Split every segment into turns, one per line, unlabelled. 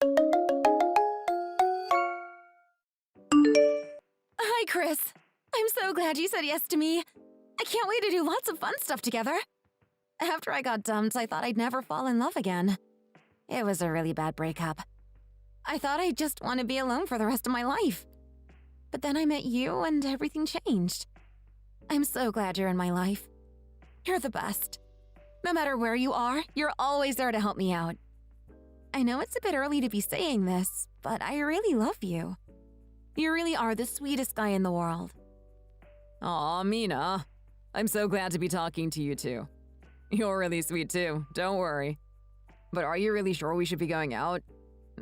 Hi, Chris. I'm so glad you said yes to me. I can't wait to do lots of fun stuff together. After I got dumped, I thought I'd never fall in love again. It was a really bad breakup. I thought I'd just want to be alone for the rest of my life. But then I met you and everything changed. I'm so glad you're in my life. You're the best. No matter where you are, you're always there to help me out. I know it's a bit early to be saying this, but I really love you. You really are the sweetest guy in the world.
Aw, Mina. I'm so glad to be talking to you too. You're really sweet too, don't worry. But are you really sure we should be going out?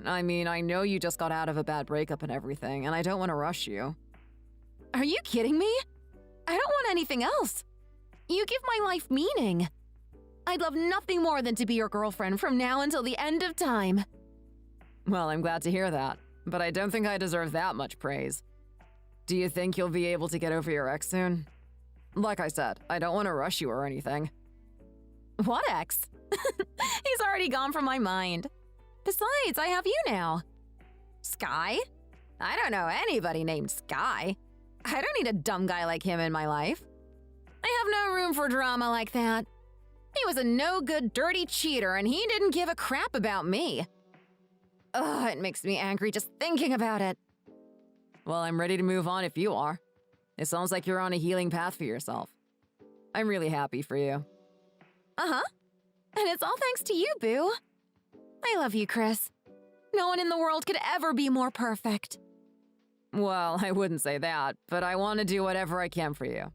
I mean, I know you just got out of a bad breakup and everything, and I don't want to rush you.
Are you kidding me? I don't want anything else. You give my life meaning. I'd love nothing more than to be your girlfriend from now until the end of time.
Well, I'm glad to hear that, but I don't think I deserve that much praise. Do you think you'll be able to get over your ex soon? Like I said, I don't want to rush you or anything.
What ex? He's already gone from my mind. Besides, I have you now. Sky? I don't know anybody named Sky. I don't need a dumb guy like him in my life. I have no room for drama like that. He was a no-good, dirty cheater, and he didn't give a crap about me. Ugh, it makes me angry just thinking about it.
Well, I'm ready to move on if you are. It sounds like you're on a healing path for yourself. I'm really happy for you.
Uh-huh. And it's all thanks to you, boo. I love you, Chris. No one in the world could ever be more perfect.
Well, I wouldn't say that, but I want to do whatever I can for you.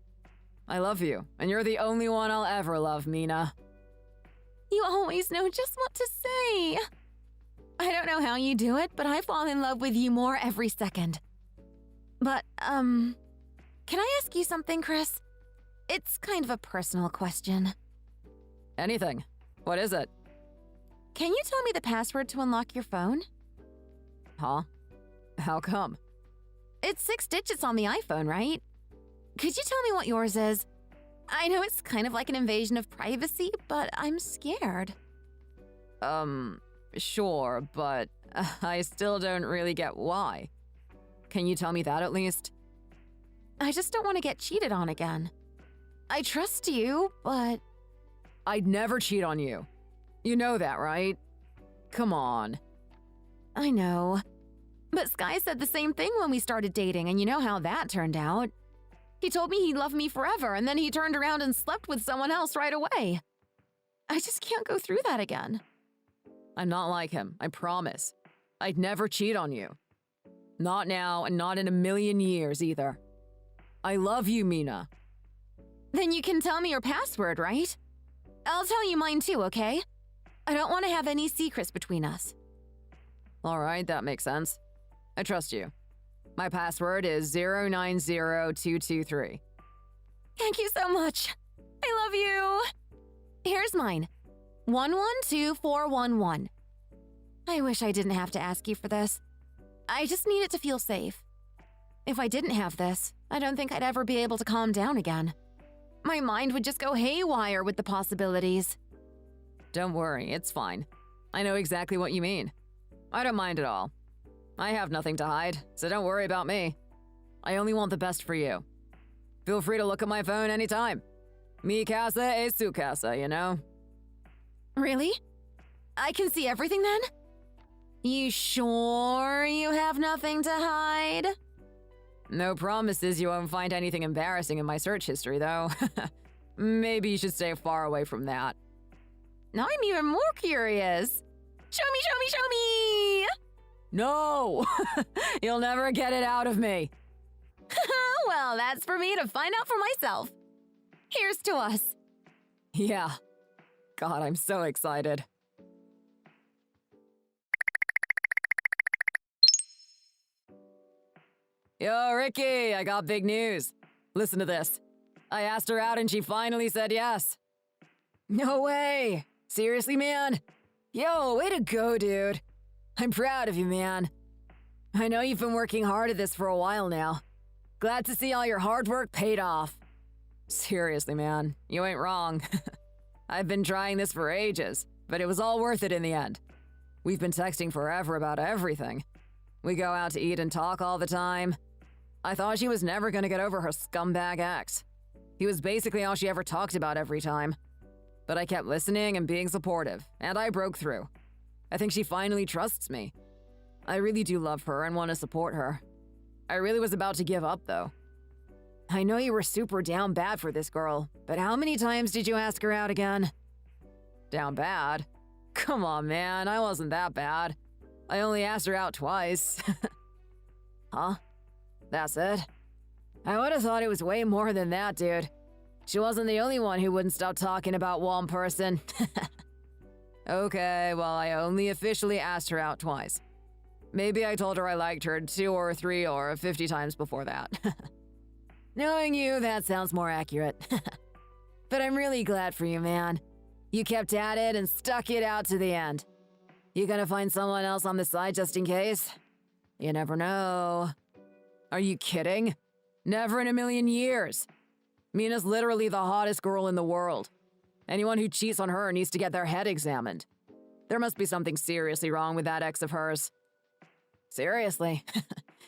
I love you, and you're the only one I'll ever love, Mina.
You always know just what to say. I don't know how you do it, but I fall in love with you more every second. But, can I ask you something, Chris? It's kind of a personal question.
Anything. What is it?
Can you tell me the password to unlock your phone?
Huh? How come?
It's 6 digits on the iPhone, right? Could you tell me what yours is? I know it's kind of like an invasion of privacy, but I'm scared.
Sure, but I still don't really get why. Can you tell me that at least?
I just don't want to get cheated on again. I trust you, but...
I'd never cheat on you. You know that, right? Come on.
I know. But Sky said the same thing when we started dating, and you know how that turned out. He told me he'd love me forever, and then he turned around and slept with someone else right away. I just can't go through that again.
I'm not like him, I promise. I'd never cheat on you. Not now, and not in a million years either. I love you, Mina.
Then you can tell me your password, right? I'll tell you mine too, okay? I don't want to have any secrets between us.
All right, that makes sense. I trust you. My password is 090223.
Thank you so much. I love you. Here's mine. 112411. I wish I didn't have to ask you for this. I just need it to feel safe. If I didn't have this, I don't think I'd ever be able to calm down again. My mind would just go haywire with the possibilities.
Don't worry, it's fine. I know exactly what you mean. I don't mind at all. I have nothing to hide, so don't worry about me. I only want the best for you. Feel free to look at my phone anytime. Mi casa es su casa, you know?
Really? I can see everything then? You sure you have nothing to hide?
No promises you won't find anything embarrassing in my search history, though. Maybe you should stay far away from that.
Now I'm even more curious. Show me, show me, show me!
No! You'll never get it out of me.
Well, that's for me to find out for myself. Here's to us.
Yeah. God, I'm so excited. Yo, Ricky, I got big news. Listen to this. I asked her out and she finally said yes. No way. Seriously, man? Yo, way to go, dude. I'm proud of you, man. I know you've been working hard at this for a while now. Glad to see all your hard work paid off. Seriously, man, you ain't wrong. I've been trying this for ages, but it was all worth it in the end. We've been texting forever about everything. We go out to eat and talk all the time. I thought she was never gonna get over her scumbag ex. He was basically all she ever talked about every time. But I kept listening and being supportive, and I broke through. I think she finally trusts me. I really do love her and want to support her. I really was about to give up, though. I know you were super down bad for this girl, but how many times did you ask her out again? Down bad? Come on, man, I wasn't that bad. I only asked her out twice. Huh? That's it? I would have thought it was way more than that, dude. She wasn't the only one who wouldn't stop talking about one person. Okay, well, I only officially asked her out twice. Maybe I told her I liked her 2 or 3 or 50 times before that. Knowing you, that sounds more accurate. But I'm really glad for you, man. You kept at it and stuck it out to the end. You gonna find someone else on the side just in case? You never know. Are you kidding? Never in a million years. Mina's literally the hottest girl in the world. Anyone who cheats on her needs to get their head examined. There must be something seriously wrong with that ex of hers. Seriously,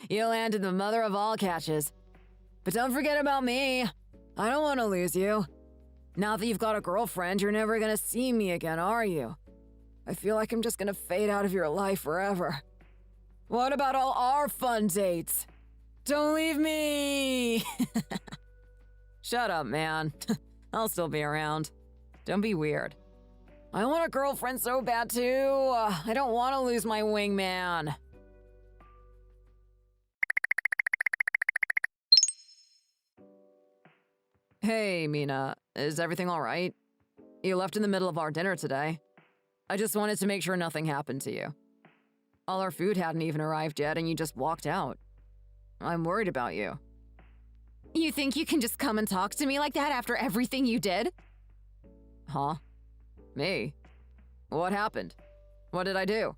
you landed the mother of all catches. But don't forget about me. I don't want to lose you. Now that you've got a girlfriend, you're never gonna see me again, are you? I feel like I'm just gonna fade out of your life forever. What about all our fun dates? Don't leave me! Shut up, man. I'll still be around. Don't be weird. I want a girlfriend so bad too. I don't want to lose my wingman. Hey, Mina. Is everything all right? You left in the middle of our dinner today. I just wanted to make sure nothing happened to you. All our food hadn't even arrived yet and you just walked out. I'm worried about you.
You think you can just come and talk to me like that after everything you did?
Huh? Me? What happened? What did I do?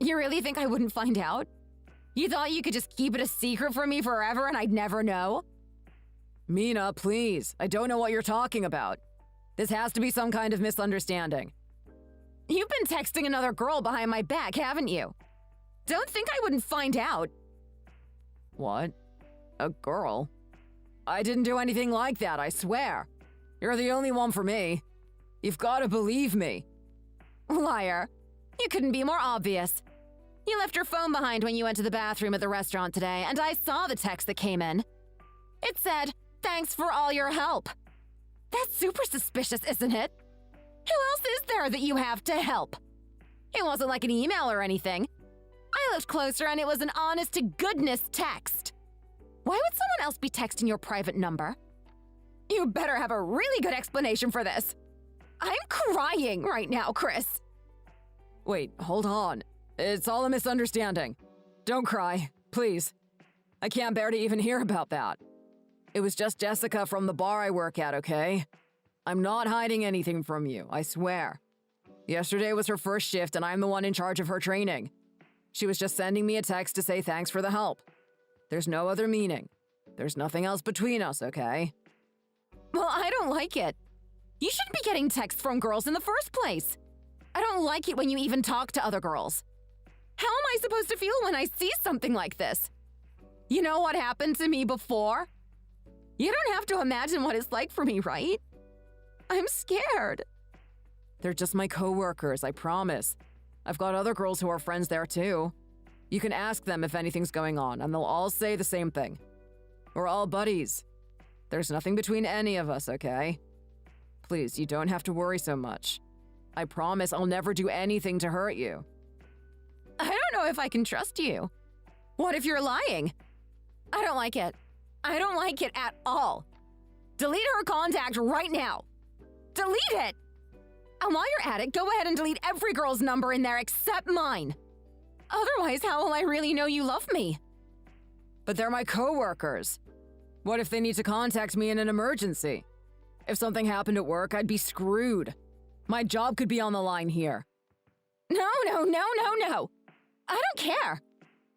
You really think I wouldn't find out? You thought you could just keep it a secret from me forever and I'd never know?
Mina, please. I don't know what you're talking about. This has to be some kind of misunderstanding.
You've been texting another girl behind my back, haven't you? Don't think I wouldn't find out.
What? A girl? I didn't do anything like that, I swear. You're the only one for me. You've got to believe me.
Liar. You couldn't be more obvious. You left your phone behind when you went to the bathroom at the restaurant today, and I saw the text that came in. It said, "Thanks for all your help." That's super suspicious, isn't it? Who else is there that you have to help? It wasn't like an email or anything. I looked closer and it was an honest-to-goodness text. Why would someone else be texting your private number? You better have a really good explanation for this. I'm crying right now, Chris.
Wait, hold on. It's all a misunderstanding. Don't cry, please. I can't bear to even hear about that. It was just Jessica from the bar I work at, okay? I'm not hiding anything from you, I swear. Yesterday was her first shift and I'm the one in charge of her training. She was just sending me a text to say thanks for the help. There's no other meaning. There's nothing else between us, okay?
Well, I don't like it. You shouldn't be getting texts from girls in the first place. I don't like it when you even talk to other girls. How am I supposed to feel when I see something like this? You know what happened to me before? You don't have to imagine what it's like for me, right? I'm scared.
They're just my coworkers, I promise. I've got other girls who are friends there too. You can ask them if anything's going on, and they'll all say the same thing. We're all buddies. There's nothing between any of us, okay? Please, you don't have to worry so much. I promise I'll never do anything to hurt you.
I don't know if I can trust you. What if you're lying? I don't like it. I don't like it at all. Delete her contact right now. Delete it! And while you're at it, go ahead and delete every girl's number in there except mine. Otherwise, how will I really know you love me?
But they're my coworkers. What if they need to contact me in an emergency? If something happened at work, I'd be screwed. My job could be on the line here.
No. I don't care.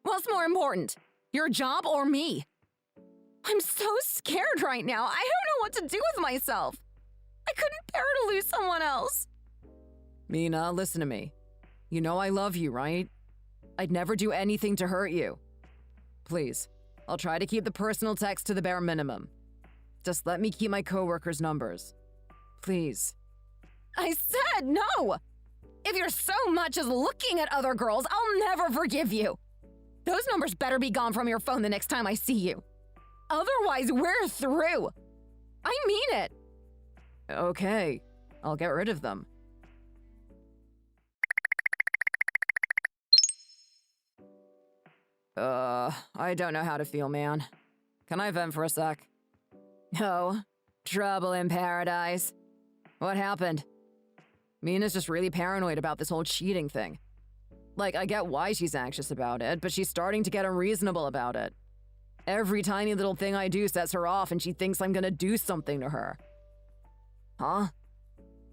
What's more important, your job or me? I'm so scared right now. I don't know what to do with myself. I couldn't bear to lose someone else.
Mina, listen to me. You know I love you, right? I'd never do anything to hurt you. Please, I'll try to keep the personal text to the bare minimum. Just let me keep my coworkers' numbers. Please.
I said no! If you're so much as looking at other girls, I'll never forgive you. Those numbers better be gone from your phone the next time I see you. Otherwise, we're through. I mean it.
Okay, I'll get rid of them. I don't know how to feel, man. Can I vent for a sec? Oh, trouble in paradise. What happened? Mina's just really paranoid about this whole cheating thing. Like, I get why she's anxious about it, but she's starting to get unreasonable about it. Every tiny little thing I do sets her off, and she thinks I'm gonna do something to her. Huh?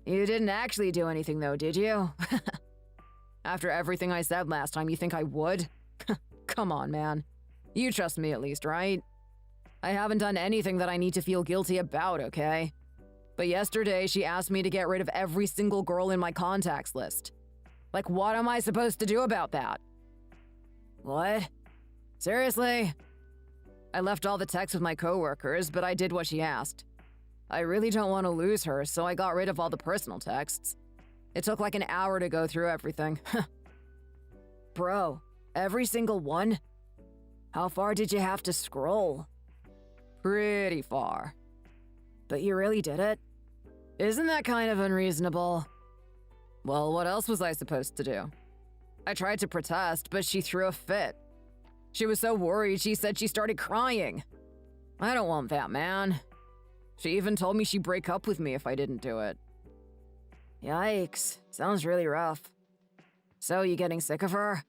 You didn't actually do anything though, did you? After everything I said last time, you think I would? Come on, man. You trust me at least, right? I haven't done anything that I need to feel guilty about, okay? But yesterday, she asked me to get rid of every single girl in my contacts list. Like, what am I supposed to do about that? What? Seriously? I left all the texts with my coworkers, but I did what she asked. I really don't want to lose her, so I got rid of all the personal texts. It took like an hour to go through everything. Bro, every single one? How far did you have to scroll? Pretty far. But you really did it? Isn't that kind of unreasonable? Well, what else was I supposed to do? I tried to protest, but she threw a fit. She was so worried, she said she started crying. I don't want that, man. She even told me she'd break up with me if I didn't do it. Yikes, sounds really rough. So, you getting sick of her?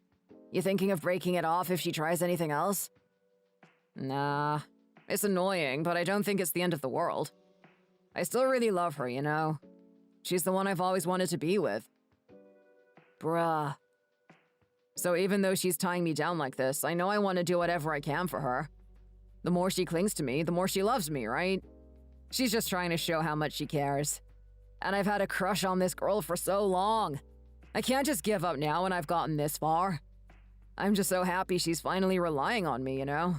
You thinking of breaking it off if she tries anything else? Nah, it's annoying, but I don't think it's the end of the world. I still really love her, you know? She's the one I've always wanted to be with. Bruh. So even though she's tying me down like this, I know I want to do whatever I can for her. The more she clings to me, the more she loves me, right? She's just trying to show how much she cares. And I've had a crush on this girl for so long. I can't just give up now when I've gotten this far. I'm just so happy she's finally relying on me, you know?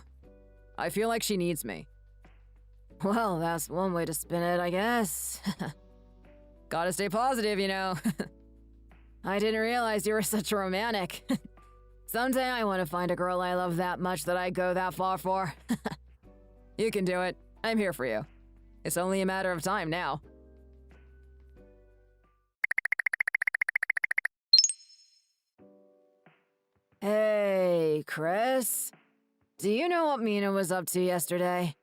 I feel like she needs me. Well, that's one way to spin it, I guess. Gotta stay positive, you know. I didn't realize you were such a romantic. Someday I want to find a girl I love that much that I go that far for. You can do it. I'm here for you. It's only a matter of time now. Hey, Chris. Do you know what Mina was up to yesterday?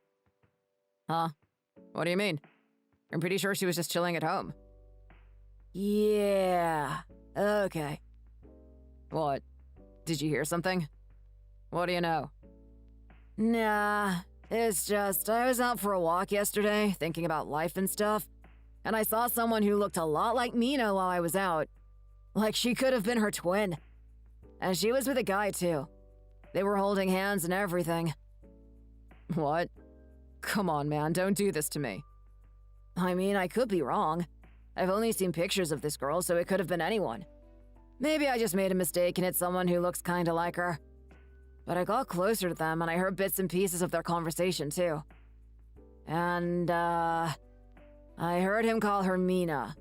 Huh? What do you mean? I'm pretty sure she was just chilling at home. Yeah. Okay. What? Did you hear something? What do you know? Nah, it's just I was out for a walk yesterday, thinking about life and stuff, and I saw someone who looked a lot like Mina while I was out. Like she could have been her twin. And she was with a guy, too. They were holding hands and everything. What? Come on, man, don't do this to me. I mean, I could be wrong. I've only seen pictures of this girl, so it could have been anyone. Maybe I just made a mistake and it's someone who looks kinda like her. But I got closer to them and I heard bits and pieces of their conversation, too. And, I heard him call her Mina.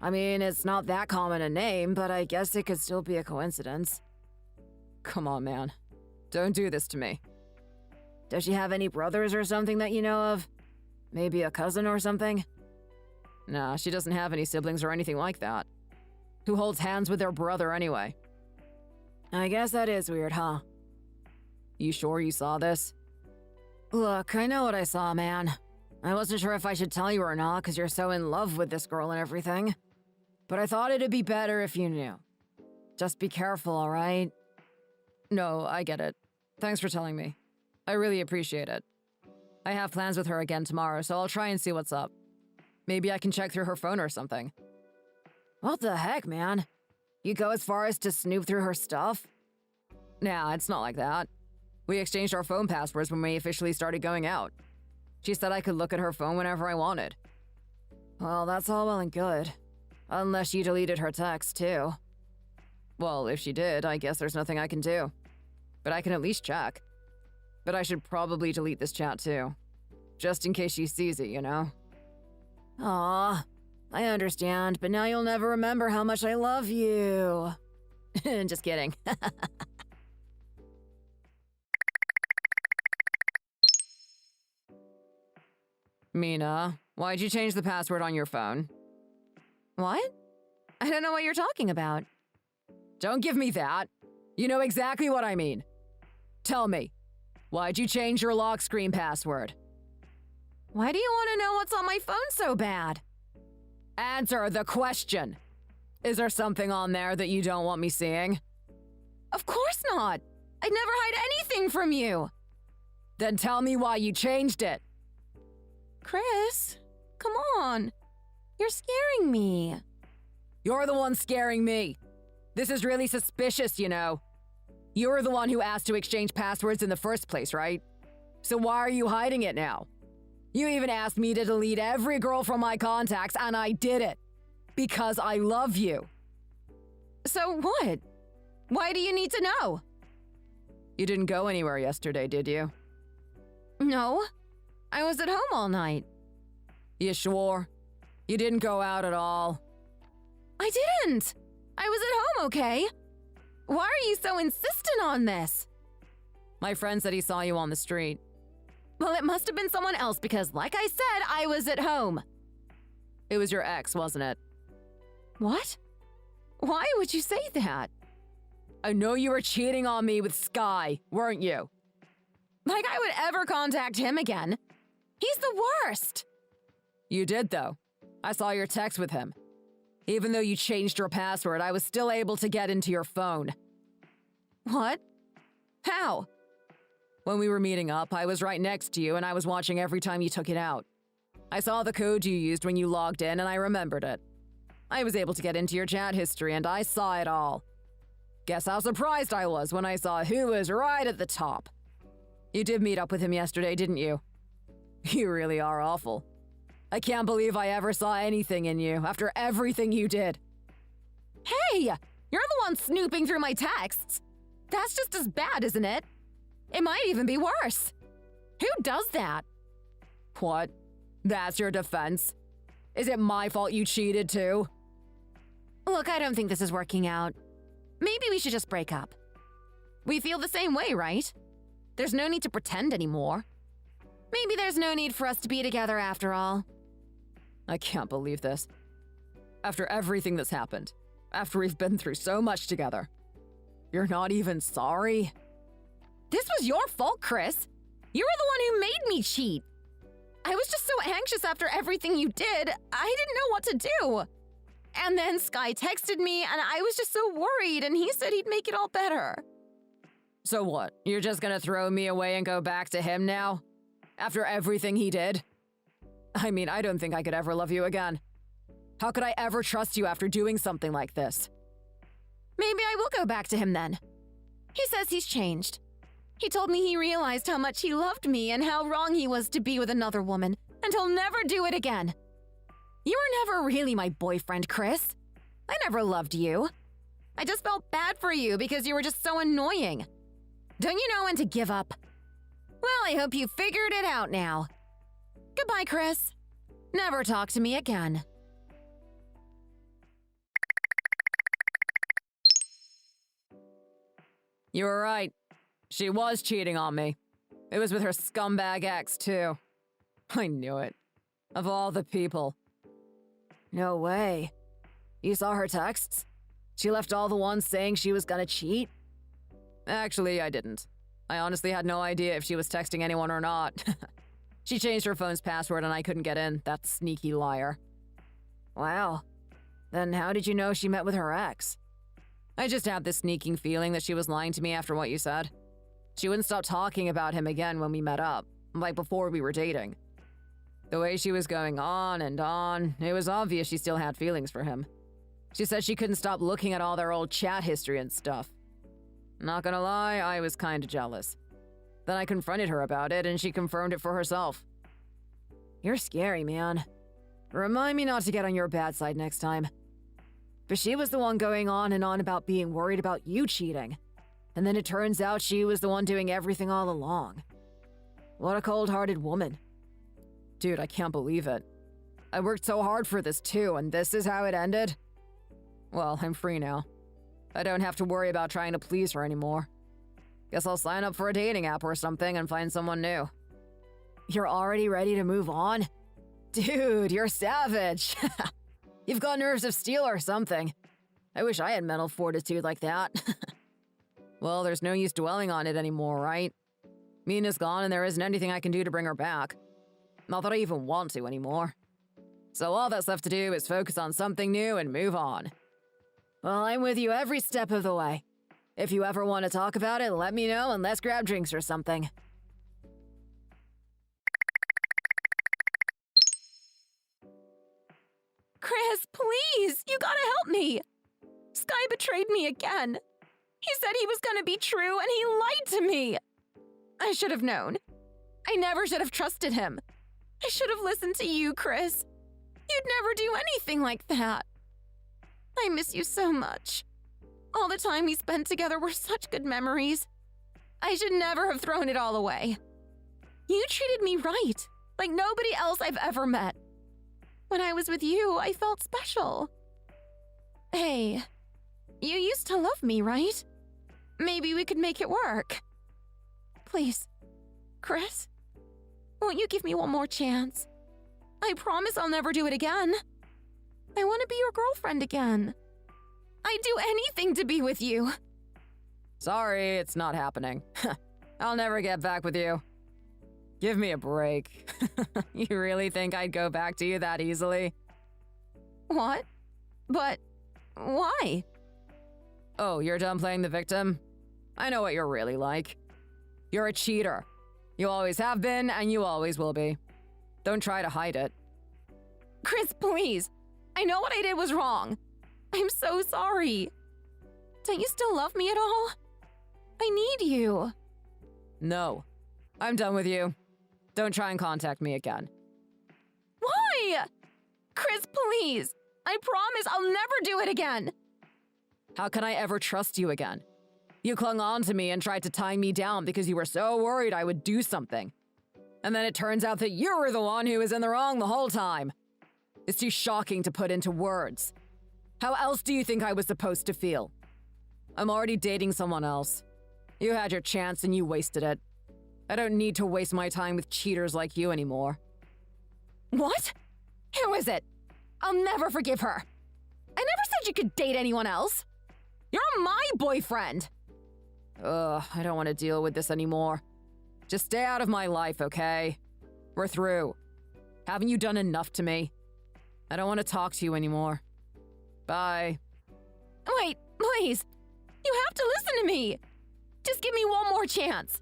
I mean, it's not that common a name, but I guess it could still be a coincidence. Come on, man. Don't do this to me. Does she have any brothers or something that you know of? Maybe a cousin or something? Nah, she doesn't have any siblings or anything like that. Who holds hands with their brother anyway? I guess that is weird, huh? You sure you saw this? Look, I know what I saw, man. I wasn't sure if I should tell you or not because you're so in love with this girl and everything. But I thought it'd be better if you knew. Just be careful, alright? No, I get it. Thanks for telling me. I really appreciate it. I have plans with her again tomorrow, so I'll try and see what's up. Maybe I can check through her phone or something. What the heck, man? You go as far as to snoop through her stuff? Nah, it's not like that. We exchanged our phone passwords when we officially started going out. She said I could look at her phone whenever I wanted. Well, that's all well and good. Unless you deleted her text, too. Well, if she did, I guess there's nothing I can do. But I can at least check. But I should probably delete this chat too. Just in case she sees it, you know? Aw, I understand, but now you'll never remember how much I love you. Just kidding. Mina, why'd you change the password on your phone?
What? I don't know what you're talking about.
Don't give me that. You know exactly what I mean. Tell me, why'd you change your lock screen password?
Why do you want to know what's on my phone so bad?
Answer the question. Is there something on there that you don't want me seeing?
Of course not. I'd never hide anything from you.
Then tell me why you changed it.
Chris, come on. You're scaring me.
You're the one scaring me. This is really suspicious, you know. You're the one who asked to exchange passwords in the first place, right? So why are you hiding it now? You even asked me to delete every girl from my contacts, and I did it. Because I love you.
So what? Why do you need to know?
You didn't go anywhere yesterday, did you?
No. I was at home all night.
You sure? You didn't go out at all?
I didn't. I was at home, okay? Why are you so insistent on this?
My friend said he saw you on the street.
Well, it must have been someone else because, like I said, I was at home.
It was your ex, wasn't it?
What? Why would you say that?
I know you were cheating on me with Sky, weren't you?
Like I would ever contact him again. He's the worst.
You did, though. I saw your text with him. Even though you changed your password, I was still able to get into your phone.
What? How?
When we were meeting up, I was right next to you and I was watching every time you took it out. I saw the code you used when you logged in and I remembered it. I was able to get into your chat history and I saw it all. Guess how surprised I was when I saw who was right at the top. You did meet up with him yesterday, didn't you? You really are awful. I can't believe I ever saw anything in you after everything you did.
Hey! You're the one snooping through my texts. That's just as bad, isn't it? It might even be worse. Who does that?
What? That's your defense? Is it my fault you cheated too?
Look, I don't think this is working out. Maybe we should just break up. We feel the same way, right? There's no need to pretend anymore. Maybe there's no need for us to be together after all.
I can't believe this. After everything that's happened, after we've been through so much together, you're not even sorry?
This was your fault, Chris. You were the one who made me cheat. I was just so anxious after everything you did, I didn't know what to do. And then Sky texted me, and I was just so worried, and he said he'd make it all better.
So what, you're just gonna throw me away and go back to him now? After everything he did? I mean, I don't think I could ever love you again. How could I ever trust you after doing something like this?
Maybe I will go back to him then. He says he's changed. He told me he realized how much he loved me and how wrong he was to be with another woman, and he'll never do it again. You were never really my boyfriend, Chris. I never loved you. I just felt bad for you because you were just so annoying. Don't you know when to give up? Well, I hope you figured it out now. Goodbye, Chris. Never talk to me again.
You were right. She was cheating on me. It was with her scumbag ex, too. I knew it. Of all the people. No way. You saw her texts? She left all the ones saying she was gonna cheat? Actually, I didn't. I honestly had no idea if she was texting anyone or not. She changed her phone's password and I couldn't get in, that sneaky liar. Wow. Then how did you know she met with her ex? I just had this sneaking feeling that she was lying to me after what you said. She wouldn't stop talking about him again when we met up, like before we were dating. The way she was going on and on, it was obvious she still had feelings for him. She said she couldn't stop looking at all their old chat history and stuff. Not gonna lie, I was kinda jealous. Then I confronted her about it and she confirmed it for herself. You're scary, man. Remind me not to get on your bad side next time. But she was the one going on and on about being worried about you cheating. And then it turns out she was the one doing everything all along. What a cold-hearted woman. Dude, I can't believe it. I worked so hard for this too, and this is how it ended? Well, I'm free now. I don't have to worry about trying to please her anymore. Guess I'll sign up for a dating app or something and find someone new. You're already ready to move on? Dude, you're savage. You've got nerves of steel or something. I wish I had mental fortitude like that. Well, there's no use dwelling on it anymore, right? Mina's gone and there isn't anything I can do to bring her back. Not that I even want to anymore. So all that's left to do is focus on something new and move on. Well, I'm with you every step of the way. If you ever want to talk about it, let me know and let's grab drinks or something.
Chris, please! You gotta help me! Sky betrayed me again. He said he was gonna be true, and he lied to me! I should have known. I never should have trusted him. I should have listened to you, Chris. You'd never do anything like that. I miss you so much. All the time we spent together were such good memories. I should never have thrown it all away. You treated me right, like nobody else I've ever met. When I was with you, I felt special. Hey, you used to love me, right? Maybe we could make it work. Please, Chris, won't you give me one more chance? I promise I'll never do it again. I want to be your girlfriend again. I'd do anything to be with you.
Sorry, it's not happening. I'll never get back with you. Give me a break. You really think I'd go back to you that easily?
What? But why?
Oh, you're done playing the victim? I know what you're really like. You're a cheater. You always have been, and you always will be. Don't try to hide it.
Chris, please. I know what I did was wrong. I'm so sorry. Don't you still love me at all? I need you.
No. I'm done with you. Don't try and contact me again.
Why? Chris, please. I promise I'll never do it again.
How can I ever trust you again? You clung on to me and tried to tie me down because you were so worried I would do something. And then it turns out that you were the one who was in the wrong the whole time. It's too shocking to put into words. How else do you think I was supposed to feel? I'm already dating someone else. You had your chance and you wasted it. I don't need to waste my time with cheaters like you anymore.
What? Who is it? I'll never forgive her. I never said you could date anyone else. You're my boyfriend.
Ugh, I don't want to deal with this anymore. Just stay out of my life, okay? We're through. Haven't you done enough to me? I don't want to talk to you anymore. Bye.
Wait, please. You have to listen to me. Just give me one more chance.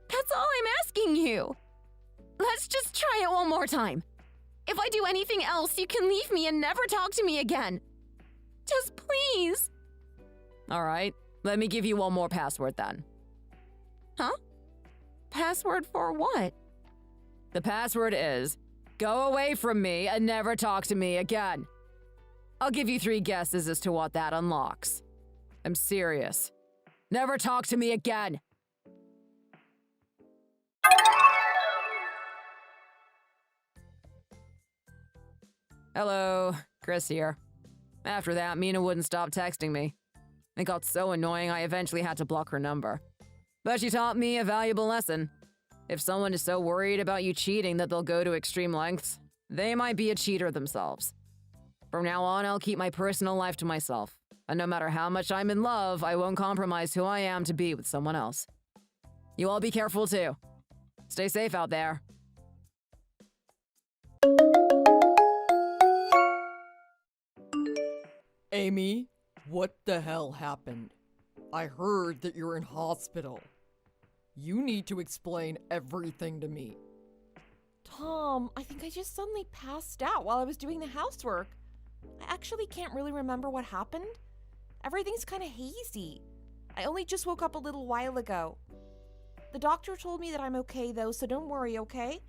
That's all I'm asking you. Let's just try it one more time. If I do anything else, you can leave me and never talk to me again. Just please.
All right, let me give you one more password then.
Huh? Password for what?
The password is, go away from me and never talk to me again. I'll give you 3 guesses as to what that unlocks. I'm serious. Never talk to me again. Hello, Chris here. After that, Mina wouldn't stop texting me. It got so annoying I eventually had to block her number. But she taught me a valuable lesson. If someone is so worried about you cheating that they'll go to extreme lengths, they might be a cheater themselves. From now on, I'll keep my personal life to myself. And no matter how much I'm in love, I won't compromise who I am to be with someone else. You all be careful too. Stay safe out there.
Amy, what the hell happened? I heard that you're in hospital. You need to explain everything to me.
Tom, I think I just suddenly passed out while I was doing the housework. I actually can't really remember what happened. Everything's kind of hazy. I only just woke up a little while ago. The doctor told me that I'm okay though, so don't worry, okay?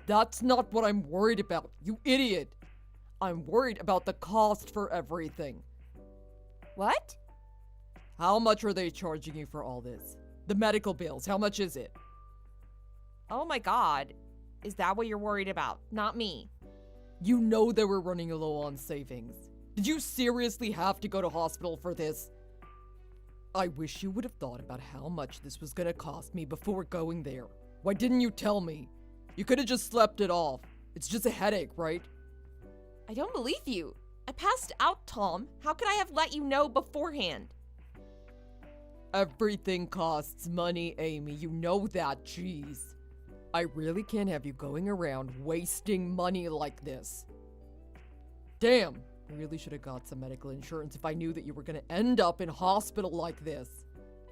That's not what I'm worried about, you idiot. I'm worried about the cost for everything.
What?
How much are they charging you for all this? The medical bills, how much is it?
Oh my god. Is that what you're worried about? Not me.
You know they were running low on savings. Did you seriously have to go to hospital for this? I wish you would have thought about how much this was gonna cost me before going there. Why didn't you tell me? You could have just slept it off. It's just a headache, right?
I don't believe you. I passed out, Tom. How could I have let you know beforehand?
Everything costs money, Amy. You know that, jeez. I really can't have you going around wasting money like this. Damn, I really should have got some medical insurance if I knew that you were gonna end up in hospital like this.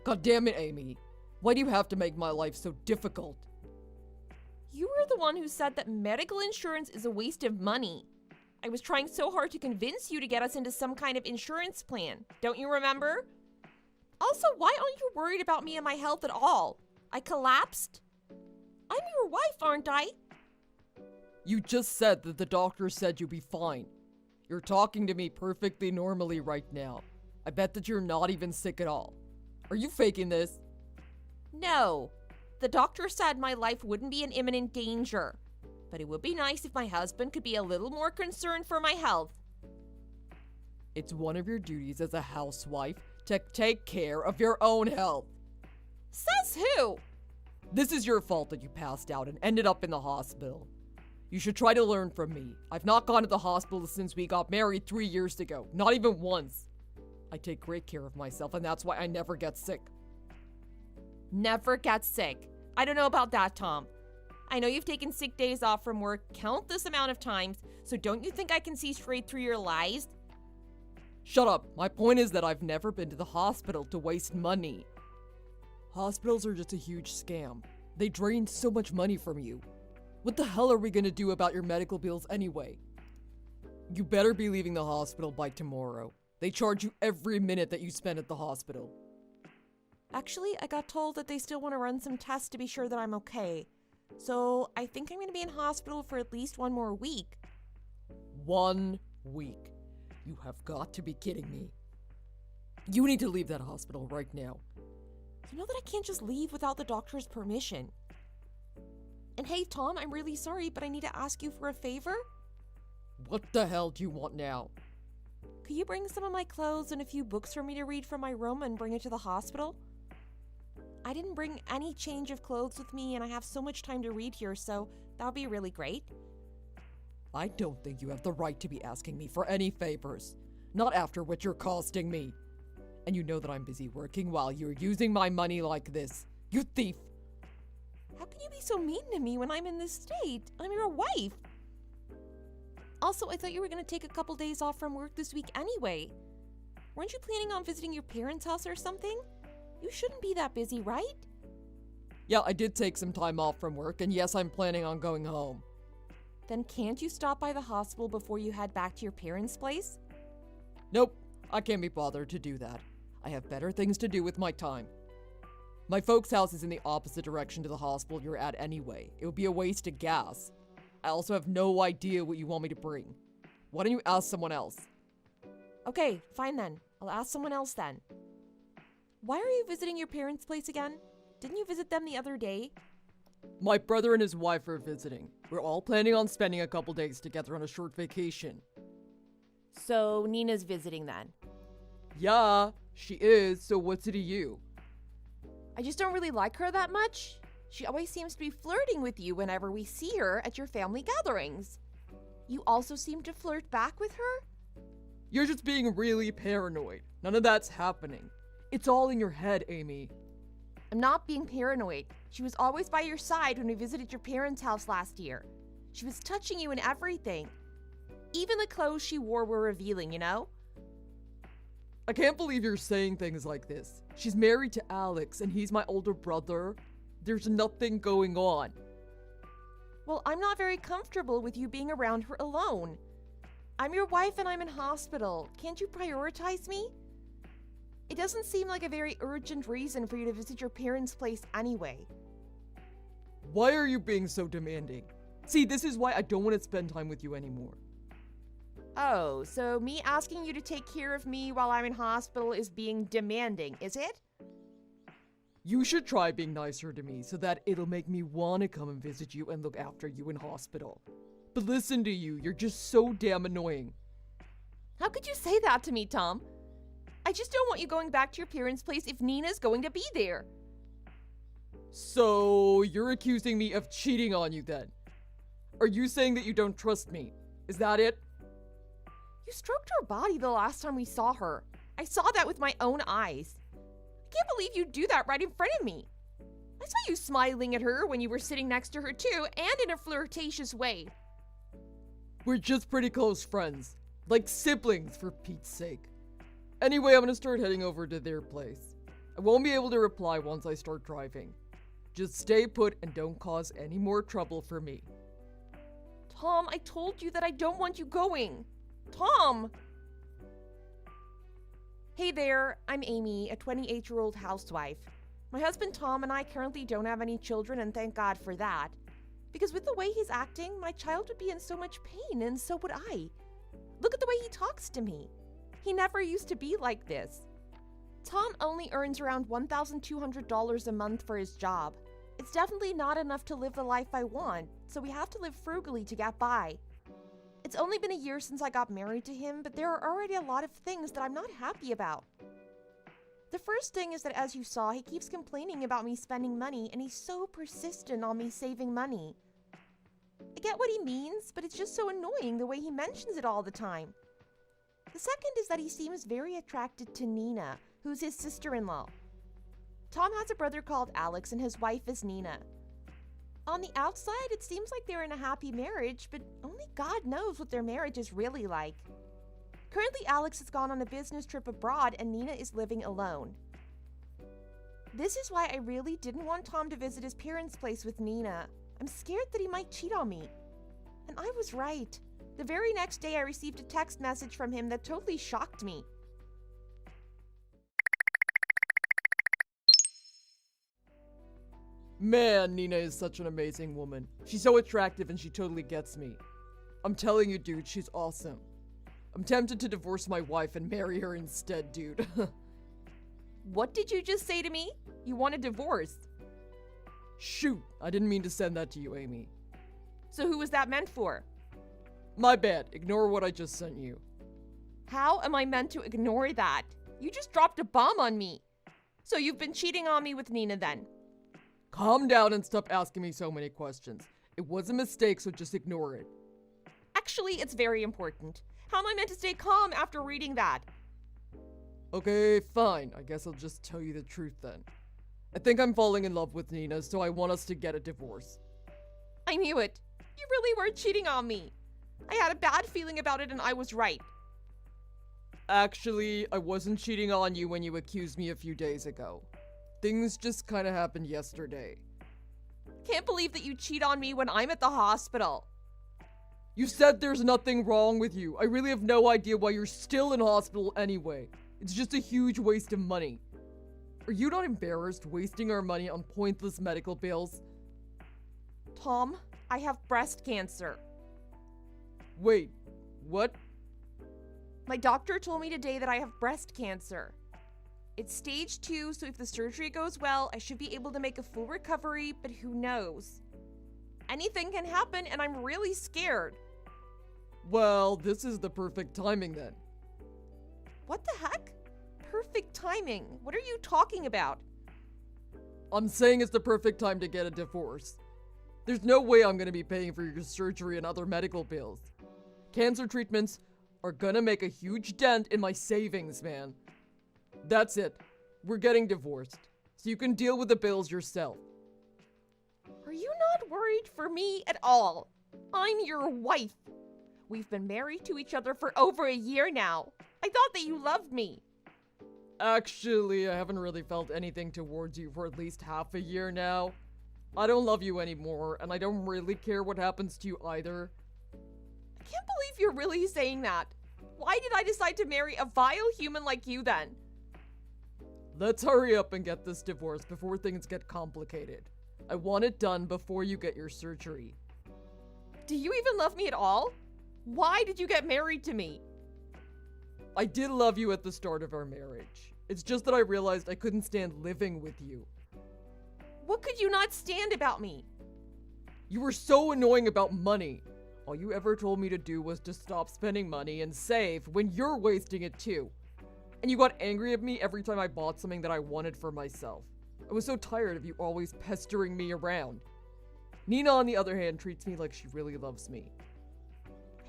God damn it, Amy. Why do you have to make my life so difficult?
You were the one who said that medical insurance is a waste of money. I was trying so hard to convince you to get us into some kind of insurance plan. Don't you remember? Also, why aren't you worried about me and my health at all? I collapsed? I'm your wife, aren't I?
You just said that the doctor said you'd be fine. You're talking to me perfectly normally right now. I bet that you're not even sick at all. Are you faking this?
No. The doctor said my life wouldn't be in imminent danger. But it would be nice if my husband could be a little more concerned for my health.
It's one of your duties as a housewife to take care of your own health.
Says who?
This is your fault that you passed out and ended up in the hospital. You should try to learn from me. I've not gone to the hospital since we got married 3 years ago. Not even once. I take great care of myself, and that's why I never get sick.
Never get sick. I don't know about that, Tom. I know you've taken sick days off from work countless amount of times, so don't you think I can see straight through your lies?
Shut up. My point is that I've never been to the hospital to waste money. Hospitals are just a huge scam. They drain so much money from you. What the hell are we gonna do about your medical bills anyway? You better be leaving the hospital by tomorrow. They charge you every minute that you spend at the hospital.
Actually, I got told that they still want to run some tests to be sure that I'm okay. So I think I'm going to be in hospital for at least 1 more week.
1 week? You have got to be kidding me. You need to leave that hospital right now.
You know that I can't just leave without the doctor's permission. And hey, Tom, I'm really sorry, but I need to ask you for a favor.
What the hell do you want now?
Could you bring some of my clothes and a few books for me to read from my room and bring it to the hospital? I didn't bring any change of clothes with me and I have so much time to read here, so that would be really great.
I don't think you have the right to be asking me for any favors. Not after what you're costing me. And you know that I'm busy working while you're using my money like this. You thief!
How can you be so mean to me when I'm in this state? I'm your wife. Also, I thought you were going to take a couple days off from work this week anyway. Weren't you planning on visiting your parents' house or something? You shouldn't be that busy, right?
Yeah, I did take some time off from work, and yes, I'm planning on going home.
Then can't you stop by the hospital before you head back to your parents' place?
Nope, I can't be bothered to do that. I have better things to do with my time. My folks' house is in the opposite direction to the hospital you're at anyway. It would be a waste of gas. I also have no idea what you want me to bring. Why don't you ask someone else?
Okay, fine then. I'll ask someone else then. Why are you visiting your parents' place again? Didn't you visit them the other day?
My brother and his wife are visiting. We're all planning on spending a couple days together on a short vacation.
So Nina's visiting then?
Yeah, she is, so what's it to you?
I just don't really like her that much. She always seems to be flirting with you whenever we see her at your family gatherings. You also seem to flirt back with her?
You're just being really paranoid. None of that's happening. It's all in your head, Amy.
I'm not being paranoid. She was always by your side when we visited your parents' house last year. She was touching you and everything. Even the clothes she wore were revealing, you know?
I can't believe you're saying things like this. She's married to Alex, and he's my older brother. There's nothing going on.
Well, I'm not very comfortable with you being around her alone. I'm your wife and I'm in hospital. Can't you prioritize me? It doesn't seem like a very urgent reason for you to visit your parents' place anyway.
Why are you being so demanding? See, this is why I don't want to spend time with you anymore.
Oh, so me asking you to take care of me while I'm in hospital is being demanding, is it?
You should try being nicer to me so that it'll make me want to come and visit you and look after you in hospital. But listen to you, you're just so damn annoying.
How could you say that to me, Tom? I just don't want you going back to your parents' place if Nina's going to be there.
So, you're accusing me of cheating on you then? Are you saying that you don't trust me? Is that it?
You stroked her body the last time we saw her. I saw that with my own eyes. I can't believe you'd do that right in front of me. I saw you smiling at her when you were sitting next to her too, and in a flirtatious way.
We're just pretty close friends. Like siblings, for Pete's sake. Anyway, I'm gonna start heading over to their place. I won't be able to reply once I start driving. Just stay put and don't cause any more trouble for me.
Tom, I told you that I don't want you going. Tom! Hey there, I'm Amy, a 28-year-old housewife. My husband Tom and I currently don't have any children, and thank God for that. Because with the way he's acting, my child would be in so much pain, and so would I. Look at the way he talks to me. He never used to be like this. Tom only earns around $1,200 a month for his job. It's definitely not enough to live the life I want, so we have to live frugally to get by. It's only been a year since I got married to him, but there are already a lot of things that I'm not happy about. The first thing is that, as you saw, he keeps complaining about me spending money, and he's so persistent on me saving money. I get what he means, but it's just so annoying the way he mentions it all the time. The second is that he seems very attracted to Nina, who's his sister-in-law. Tom has a brother called Alex, and his wife is Nina. On the outside, it seems like they're in a happy marriage, but only God knows what their marriage is really like. Currently, Alex has gone on a business trip abroad, and Nina is living alone. This is why I really didn't want Tom to visit his parents' place with Nina. I'm scared that he might cheat on me. And I was right. The very next day, I received a text message from him that totally shocked me.
Man, Nina is such an amazing woman. She's so attractive and she totally gets me. I'm telling you, dude, she's awesome. I'm tempted to divorce my wife and marry her instead, dude.
What did you just say to me? You want a divorce?
Shoot, I didn't mean to send that to you, Amy.
So who was that meant for?
My bad, ignore what I just sent you.
How am I meant to ignore that? You just dropped a bomb on me. So you've been cheating on me with Nina then?
Calm down and stop asking me so many questions. It was a mistake, so just ignore it.
Actually, it's very important. How am I meant to stay calm after reading that?
Okay, fine. I guess I'll just tell you the truth then. I think I'm falling in love with Nina, so I want us to get a divorce.
I knew it. You really were cheating on me. I had a bad feeling about it and I was right.
Actually, I wasn't cheating on you when you accused me a few days ago. Things just kinda happened yesterday.
Can't believe that you cheat on me when I'm at the hospital.
You said there's nothing wrong with you. I really have no idea why you're still in hospital anyway. It's just a huge waste of money. Are you not embarrassed wasting our money on pointless medical bills?
Tom, I have breast cancer.
Wait, what?
My doctor told me today that I have breast cancer. It's stage 2, so if the surgery goes well, I should be able to make a full recovery, but who knows? Anything can happen and I'm really scared.
Well, this is the perfect timing then.
What the heck? Perfect timing? What are you talking about?
I'm saying it's the perfect time to get a divorce. There's no way I'm gonna be paying for your surgery and other medical bills. Cancer treatments are gonna make a huge dent in my savings, man. That's it. We're getting divorced, so you can deal with the bills yourself.
Are you not worried for me at all? I'm your wife. We've been married to each other for over a year now. I thought that you loved me.
Actually, I haven't really felt anything towards you for at least half a year now. I don't love you anymore, and I don't really care what happens to you either.
I can't believe you're really saying that. Why did I decide to marry a vile human like you then?
Let's hurry up and get this divorce before things get complicated. I want it done before you get your surgery.
Do you even love me at all? Why did you get married to me?
I did love you at the start of our marriage. It's just that I realized I couldn't stand living with you.
What could you not stand about me?
You were so annoying about money. All you ever told me to do was to stop spending money and save when you're wasting it too. And you got angry at me every time I bought something that I wanted for myself. I was so tired of you always pestering me around. Nina, on the other hand, treats me like she really loves me.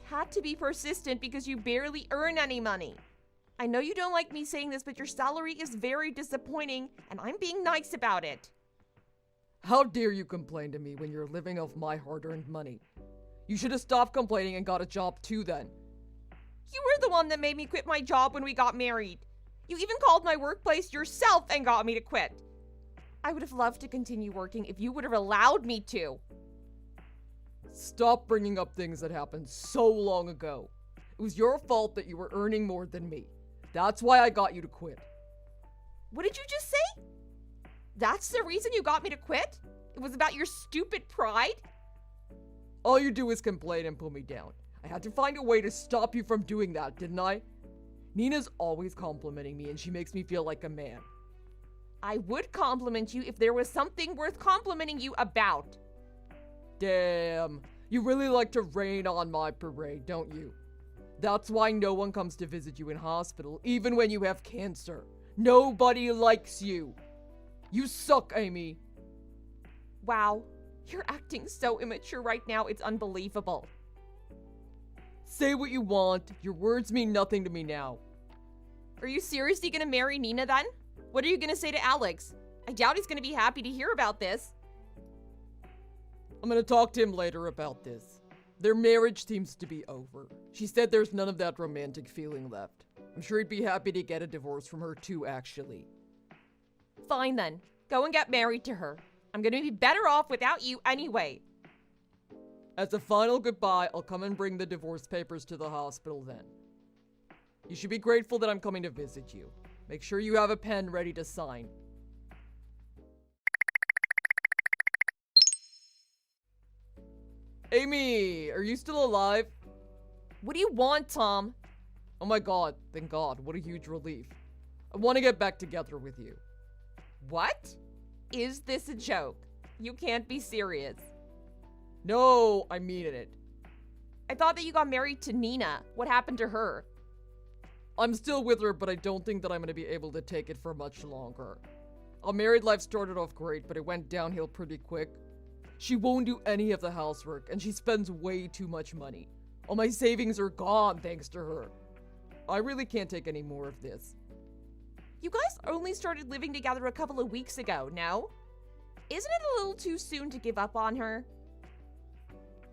Had to be persistent because you barely earn any money. I know you don't like me saying this, but your salary is very disappointing, and I'm being nice about it.
How dare you complain to me when you're living off my hard-earned money? You should have stopped complaining and got a job too then.
You were the one that made me quit my job when we got married. You even called my workplace yourself and got me to quit. I would have loved to continue working if you would have allowed me to.
Stop bringing up things that happened so long ago. It was your fault that you were earning more than me. That's why I got you to quit.
What did you just say? That's the reason you got me to quit? It was about your stupid pride?
All you do is complain and pull me down. I had to find a way to stop you from doing that, didn't I? Nina's always complimenting me and she makes me feel like a man.
I would compliment you if there was something worth complimenting you about.
Damn, you really like to rain on my parade, don't you? That's why no one comes to visit you in hospital, even when you have cancer. Nobody likes you. You suck, Amy.
Wow, you're acting so immature right now, it's unbelievable.
Say what you want. Your words mean nothing to me now.
Are you seriously gonna marry Nina then? What are you gonna say to Alex? I doubt he's gonna be happy to hear about this.
I'm gonna talk to him later about this. Their marriage seems to be over. She said there's none of that romantic feeling left. I'm sure he'd be happy to get a divorce from her too, actually.
Fine then. Go and get married to her. I'm gonna be better off without you anyway.
As a final goodbye, I'll come and bring the divorce papers to the hospital then. You should be grateful that I'm coming to visit you. Make sure you have a pen ready to sign. Amy, are you still alive?
What do you want, Tom?
Oh my god, thank god, what a huge relief. I want to get back together with you.
What? Is this a joke? You can't be serious.
No, I mean it.
I thought that you got married to Nina. What happened to her?
I'm still with her, but I don't think that I'm going to be able to take it for much longer. Our married life started off great, but it went downhill pretty quick. She won't do any of the housework, and she spends way too much money. All my savings are gone thanks to her. I really can't take any more of this.
You guys only started living together a couple of weeks ago, no? Isn't it a little too soon to give up on her?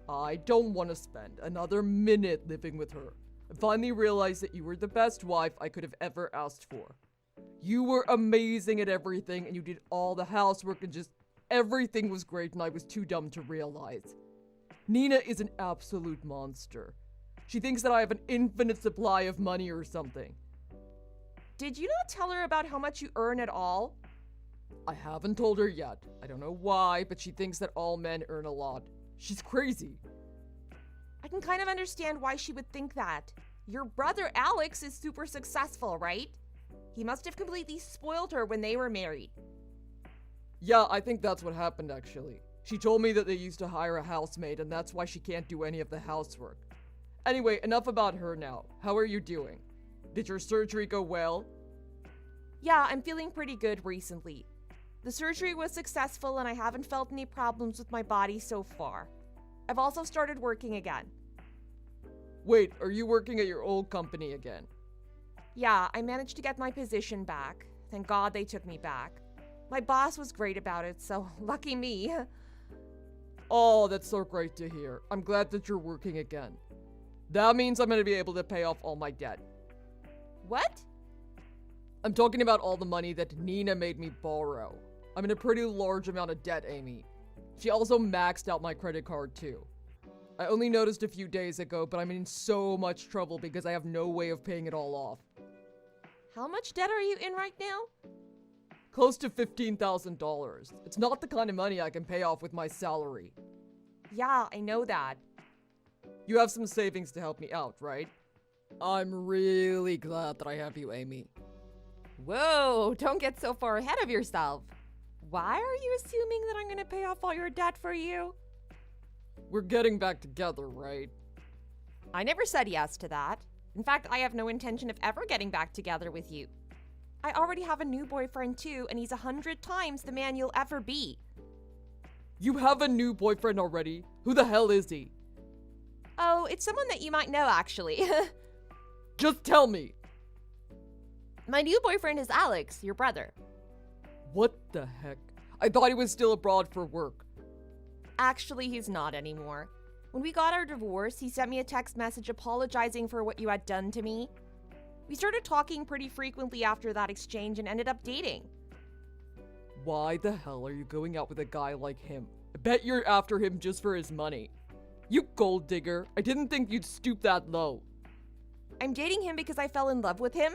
I don't want to spend another minute living with her. I finally realized that you were the best wife I could have ever asked for. You were amazing at everything, and you did all the housework, and just everything was great, and I was too dumb to realize. Nina is an absolute monster. She thinks that I have an infinite supply of money or something.
Did you not tell her about how much you earn at all?
I haven't told her yet. I don't know why, but she thinks that all men earn a lot. She's crazy.
I can kind of understand why she would think that. Your brother Alex is super successful, right? He must have completely spoiled her when they were married.
Yeah, I think that's what happened actually. She told me that they used to hire a housemaid and that's why she can't do any of the housework. Anyway, enough about her now. How are you doing? Did your surgery go well?
Yeah, I'm feeling pretty good recently. The surgery was successful and I haven't felt any problems with my body so far. I've also started working again.
Wait, are you working at your old company again?
Yeah, I managed to get my position back. Thank God they took me back. My boss was great about it, so lucky me.
Oh, that's so great to hear. I'm glad that you're working again. That means I'm going to be able to pay off all my debt.
What?
I'm talking about all the money that Nina made me borrow. I'm in a pretty large amount of debt, Amy. She also maxed out my credit card too. I only noticed a few days ago, but I'm in so much trouble because I have no way of paying it all off.
How much debt are you in right now?
Close to $15,000. It's not the kind of money I can pay off with my salary.
Yeah, I know that.
You have some savings to help me out, right? I'm really glad that I have you, Amy.
Whoa, don't get so far ahead of yourself. Why are you assuming that I'm gonna pay off all your debt for you?
We're getting back together, right?
I never said yes to that. In fact, I have no intention of ever getting back together with you. I already have a new boyfriend too, and he's 100 times the man you'll ever be.
You have a new boyfriend already? Who the hell is he?
Oh, it's someone that you might know actually.
Just tell me!
My new boyfriend is Alex, your brother.
What the heck? I thought he was still abroad for work.
Actually, he's not anymore. When we got our divorce, he sent me a text message apologizing for what you had done to me. We started talking pretty frequently after that exchange and ended up dating.
Why the hell are you going out with a guy like him? I bet you're after him just for his money. You gold digger, I didn't think you'd stoop that low.
I'm dating him because I fell in love with him.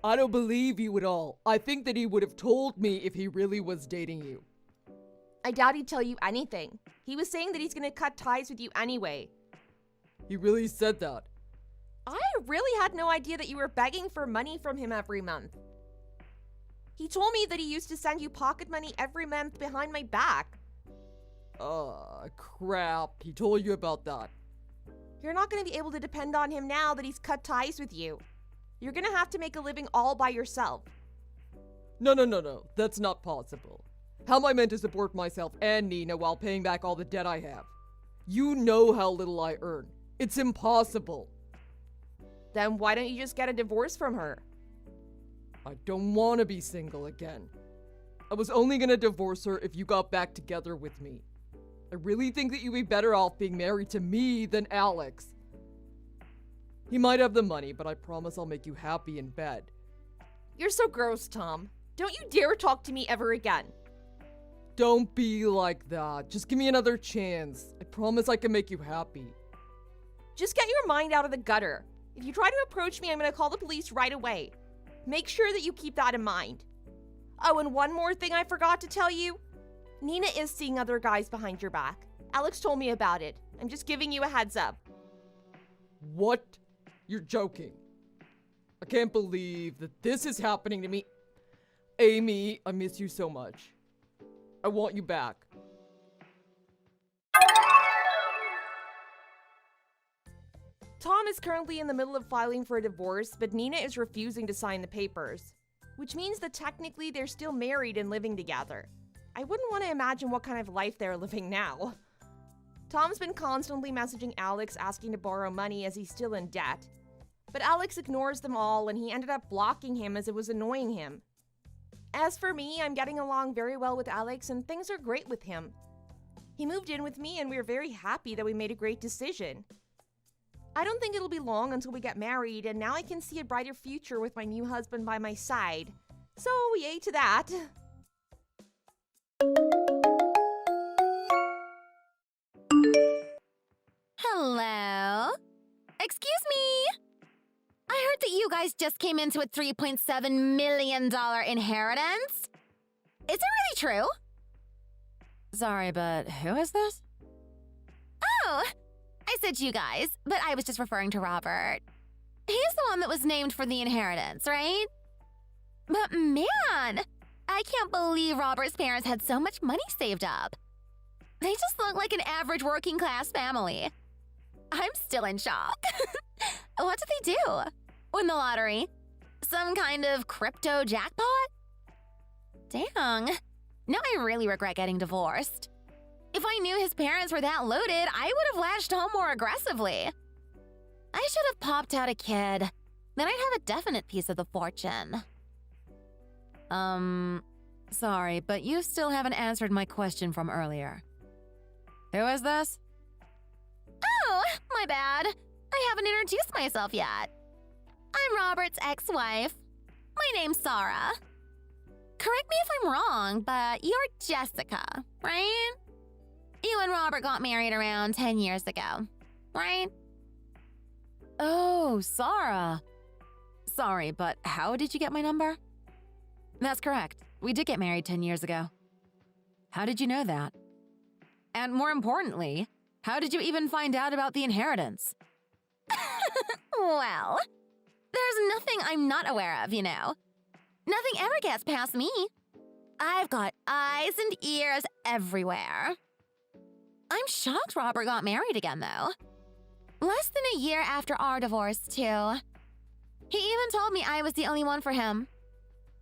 I don't believe you at all. I think that he would have told me if he really was dating you.
I doubt he'd tell you anything. He was saying that he's gonna cut ties with you anyway.
He really said that.
I really had no idea that you were begging for money from him every month. He told me that he used to send you pocket money every month behind my back.
Crap. He told you about that.
You're not gonna be able to depend on him now that he's cut ties with you. You're gonna have to make a living all by yourself.
No. That's not possible. How am I meant to support myself and Nina while paying back all the debt I have? You know how little I earn. It's impossible.
Then why don't you just get a divorce from her?
I don't want to be single again. I was only gonna divorce her if you got back together with me. I really think that you'd be better off being married to me than Alex. He might have the money, but I promise I'll make you happy in bed.
You're so gross, Tom. Don't you dare talk to me ever again.
Don't be like that. Just give me another chance. I promise I can make you happy.
Just get your mind out of the gutter. If you try to approach me, I'm gonna call the police right away. Make sure that you keep that in mind. Oh, and one more thing I forgot to tell you. Nina is seeing other guys behind your back. Alex told me about it. I'm just giving you a heads up.
What? You're joking. I can't believe that this is happening to me. Amy, I miss you so much. I want you back.
Tom is currently in the middle of filing for a divorce, but Nina is refusing to sign the papers, which means that technically they're still married and living together. I wouldn't want to imagine what kind of life they're living now. Tom's been constantly messaging Alex asking to borrow money as he's still in debt, but Alex ignores them all and he ended up blocking him as it was annoying him. As for me, I'm getting along very well with Alex and things are great with him. He moved in with me and we're very happy that we made a great decision. I don't think it'll be long until we get married, and now I can see a brighter future with my new husband by my side. So, yay to that.
Hello? Excuse me? I heard that you guys just came into a $3.7 million inheritance. Is it really true?
Sorry, but who is this?
Oh, I said you guys, but I was just referring to Robert. He's the one that was named for the inheritance, right? But man, I can't believe Robert's parents had so much money saved up. They just look like an average working class family. I'm still in shock. What did they do? Win the lottery? Some kind of crypto jackpot? Dang. Now I really regret getting divorced. If I knew his parents were that loaded, I would have lashed home more aggressively. I should have popped out a kid. Then I'd have a definite piece of the fortune.
Sorry, but you still haven't answered my question from earlier. Who is this?
Oh, my bad. I haven't introduced myself yet. I'm Robert's ex-wife. My name's Sara. Correct me if I'm wrong, but you're Jessica, right? You and Robert got married around 10 years ago, right?
Oh, Sara. Sorry, but how did you get my number? That's correct. We did get married 10 years ago. How did you know that? And more importantly, How did you even find out about the inheritance?
Well, there's nothing I'm not aware of, you know. Nothing ever gets past me. I've got eyes and ears everywhere. I'm shocked Robert got married again, though. Less than a year after our divorce, too. He even told me I was the only one for him.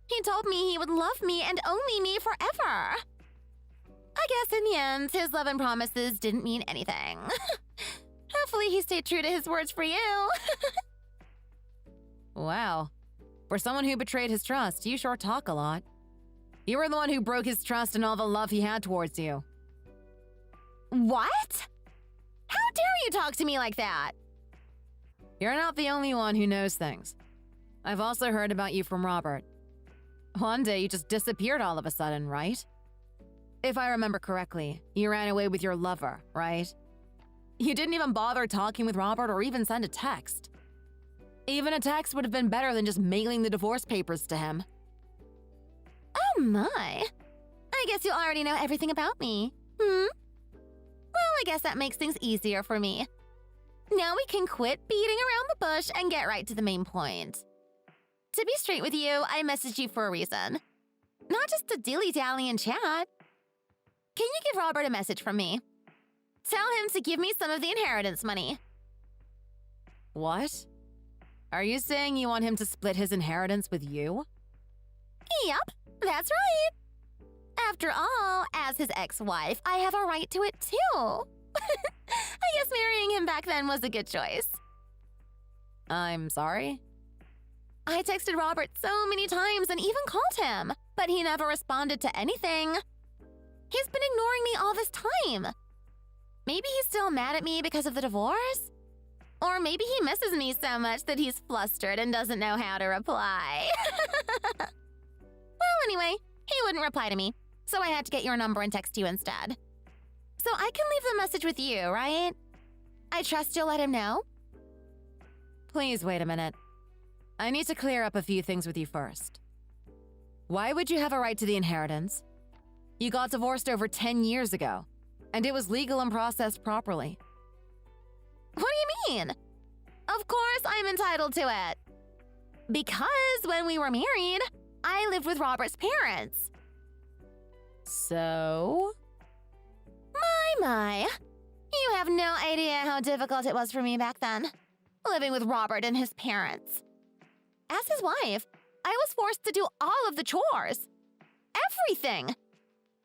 He told me he would love me and only me forever. I guess in the end, his love and promises didn't mean anything. Hopefully he stayed true to his words for you.
Wow. For someone who betrayed his trust, you sure talk a lot. You were the one who broke his trust and all the love he had towards you.
What? How dare you talk to me like that?
You're not the only one who knows things. I've also heard about you from Robert. One day you just disappeared all of a sudden, right? If I remember correctly, you ran away with your lover, right? You didn't even bother talking with Robert or even send a text. Even a text would have been better than just mailing the divorce papers to him.
Oh my. I guess you already know everything about me. Well, I guess that makes things easier for me. Now we can quit beating around the bush and get right to the main point. To be straight with you, I messaged you for a reason. Not just to dilly-dally and chat. Can you give Robert a message from me? Tell him to give me some of the inheritance money.
What? Are you saying you want him to split his inheritance with you?
Yep, that's right. After all, as his ex-wife, I have a right to it too. I guess marrying him back then was a good choice.
I'm sorry?
I texted Robert so many times and even called him, but he never responded to anything. He's been ignoring me all this time. Maybe he's still mad at me because of the divorce? Or maybe he misses me so much that he's flustered and doesn't know how to reply. Well, anyway, he wouldn't reply to me, so I had to get your number and text you instead. So I can leave the message with you, right? I trust you'll let him know?
Please wait a minute. I need to clear up a few things with you first. Why would you have a right to the inheritance? You got divorced over 10 years ago, and it was legal and processed properly.
What do you mean? Of course I'm entitled to it. Because when we were married, I lived with Robert's parents.
So?
My. You have no idea how difficult it was for me back then, living with Robert and his parents. As his wife, I was forced to do all of the chores. Everything.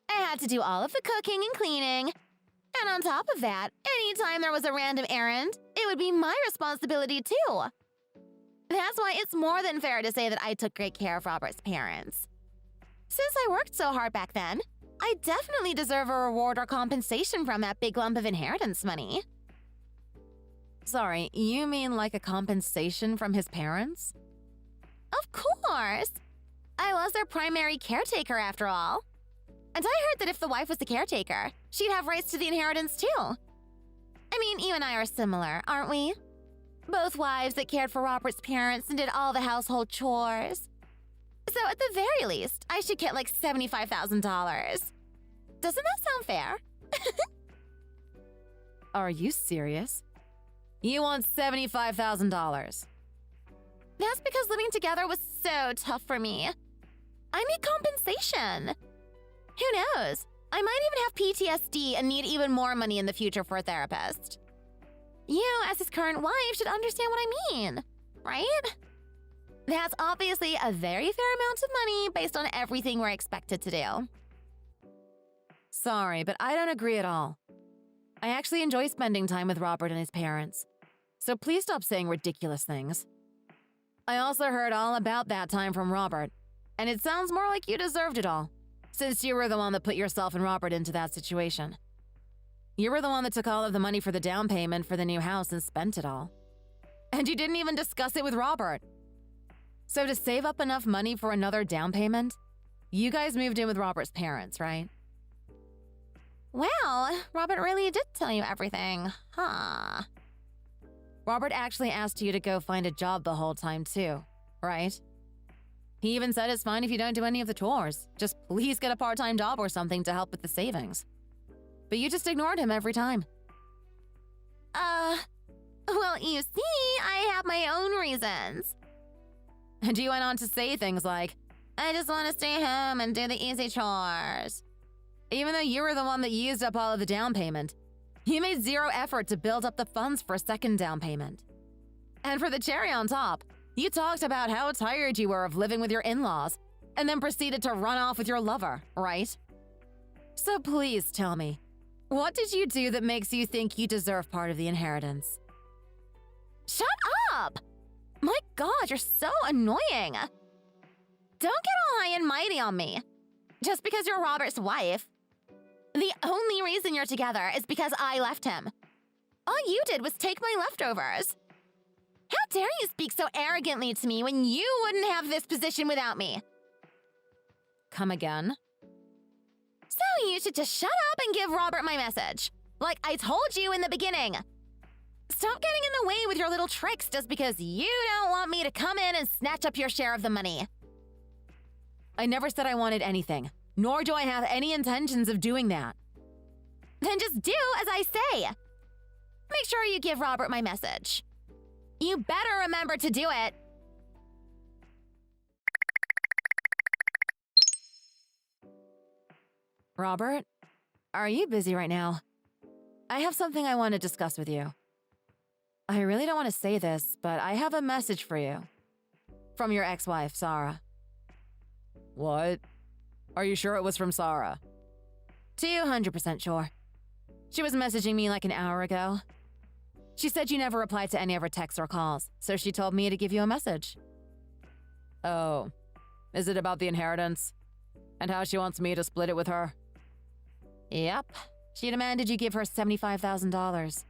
I had to do all of the cooking and cleaning. And on top of that, anytime there was a random errand, it would be my responsibility too. That's why it's more than fair to say that I took great care of Robert's parents. Since I worked so hard back then, I definitely deserve a reward or compensation from that big lump of inheritance money.
Sorry, you mean like a compensation from his parents?
Of course! I was their primary caretaker after all. And I heard that if the wife was the caretaker, she'd have rights to the inheritance too. I mean, you and I are similar, aren't we? Both wives that cared for Robert's parents and did all the household chores. So at the very least, I should get like $75,000. Doesn't that sound fair?
Are you serious? You want $75,000?
That's because living together was so tough for me. I need compensation. Who knows? I might even have PTSD and need even more money in the future for a therapist. You, as his current wife, should understand what I mean, right? That's obviously a very fair amount of money based on everything we're expected to do.
Sorry, but I don't agree at all. I actually enjoy spending time with Robert and his parents. So please stop saying ridiculous things. I also heard all about that time from Robert, and it sounds more like you deserved it all, since you were the one that put yourself and Robert into that situation. You were the one that took all of the money for the down payment for the new house and spent it all. And you didn't even discuss it with Robert. So to save up enough money for another down payment, you guys moved in with Robert's parents, right?
Well, Robert really did tell you everything, huh?
Robert actually asked you to go find a job the whole time too, right? He even said it's fine if you don't do any of the chores. Just please get a part-time job or something to help with the savings. But you just ignored him every time.
Well, you see, I have my own reasons.
And you went on to say things like,
I just want to stay home and do the easy chores.
even though you were the one that used up all of the down payment, you made zero effort to build up the funds for a second down payment. And for the cherry on top, you talked about how tired you were of living with your in-laws, and then proceeded to run off with your lover, right? So please tell me, what did you do that makes you think you deserve part of the inheritance?
Shut up! My God, you're so annoying. Don't get all high and mighty on me. Just because you're Robert's wife. The only reason you're together is because I left him. All you did was take my leftovers. How dare you speak so arrogantly to me when you wouldn't have this position without me?
Come again?
So you should just shut up and give Robert my message. Like I told you in the beginning. Stop getting in the way with your little tricks just because you don't want me to come in and snatch up your share of the money.
I never said I wanted anything, nor do I have any intentions of doing that.
Then just do as I say. Make sure you give Robert my message. You better remember to do it.
Robert, are you busy right now? I have something I want to discuss with you. I really don't want to say this, but I have a message for you. From your ex-wife, Sara. What? Are you sure it was from Sara? 200% sure. She was messaging me like an hour ago. She said you never replied to any of her texts or calls, so she told me to give you a message. Oh, is it about the inheritance? And how she wants me to split it with her? Yep. She demanded you give her $75,000.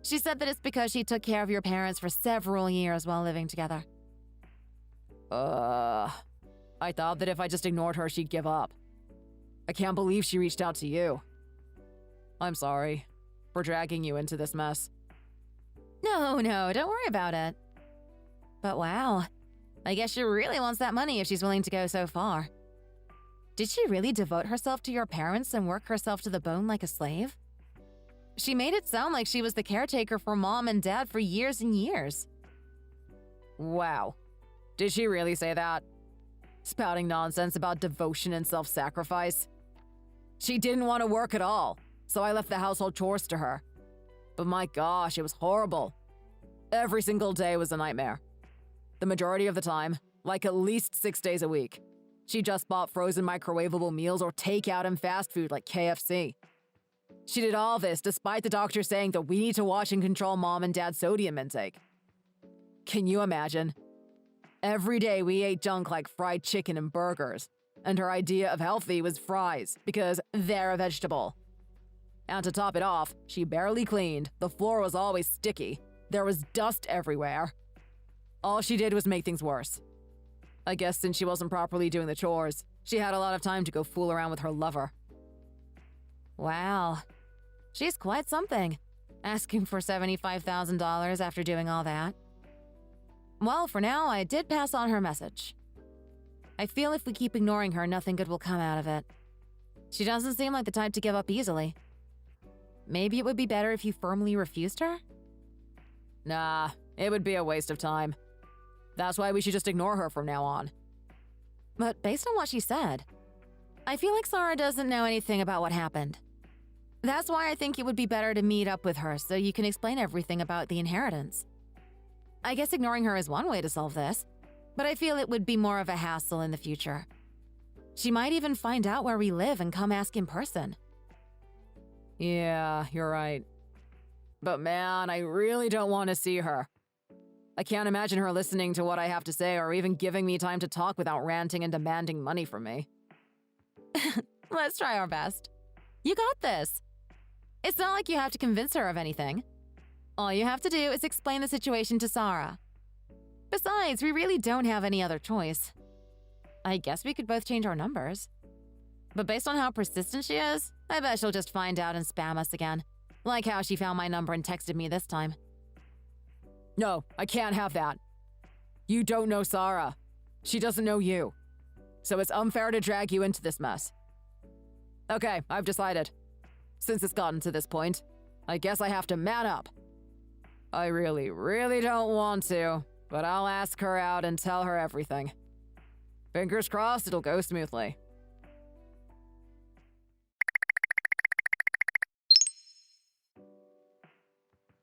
She said that it's because she took care of your parents for several years while living together. I thought that if I just ignored her, she'd give up. I can't believe she reached out to you. I'm sorry for dragging you into this mess. No, don't worry about it. But wow, I guess she really wants that money if she's willing to go so far. Did she really devote herself to your parents and work herself to the bone like a slave? She made it sound like she was the caretaker for Mom and Dad for years and years. Wow. Did she really say that? Spouting nonsense about devotion and self-sacrifice? She didn't want to work at all, so I left the household chores to her. But my gosh, it was horrible. Every single day was a nightmare. The majority of the time, like at least 6 days a week, she just bought frozen microwavable meals or takeout and fast food like KFC. She did all this despite the doctor saying that we need to watch and control Mom and Dad's sodium intake. Can you imagine? Every day we ate junk like fried chicken and burgers, and her idea of healthy was fries because they're a vegetable. And to top it off, she barely cleaned, the floor was always sticky, there was dust everywhere. All she did was make things worse. I guess since she wasn't properly doing the chores, she had a lot of time to go fool around with her lover. Wow, she's quite something, asking for $75,000 after doing all that. Well, for now, I did pass on her message. I feel if we keep ignoring her, nothing good will come out of it. She doesn't seem like the type to give up easily. Maybe it would be better if you firmly refused her? Nah, it would be a waste of time. That's why we should just ignore her from now on. But based on what she said, I feel like Sara doesn't know anything about what happened. That's why I think it would be better to meet up with her so you can explain everything about the inheritance. I guess ignoring her is one way to solve this, but I feel it would be more of a hassle in the future. She might even find out where we live and come ask in person. Yeah, you're right. But man, I really don't want to see her. I can't imagine her listening to what I have to say or even giving me time to talk without ranting and demanding money from me. Let's try our best. You got this. It's not like you have to convince her of anything. All you have to do is explain the situation to Sara. Besides, we really don't have any other choice. I guess we could both change our numbers. But based on how persistent she is, I bet she'll just find out and spam us again. Like how she found my number and texted me this time. No, I can't have that. You don't know Sara. She doesn't know you. So it's unfair to drag you into this mess. Okay, I've decided. Since it's gotten to this point, I guess I have to man up. I really, really don't want to, but I'll ask her out and tell her everything. Fingers crossed it'll go smoothly.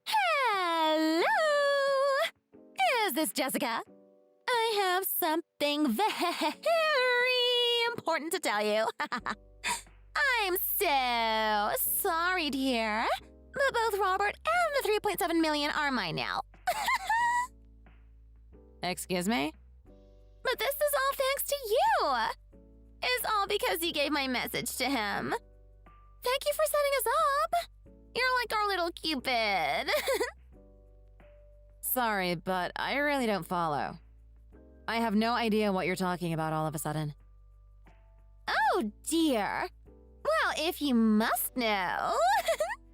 Hello! Is this Jessica? I have something very important to tell you. I'm so sorry, dear, but both Robert and the 3.7 million are mine now.
Excuse me?
But this is all thanks to you. It's all because you gave my message to him. Thank you for setting us up. You're like our little Cupid.
Sorry, but I really don't follow. I have no idea what you're talking about all of a sudden.
Oh, dear. Well, if you must know.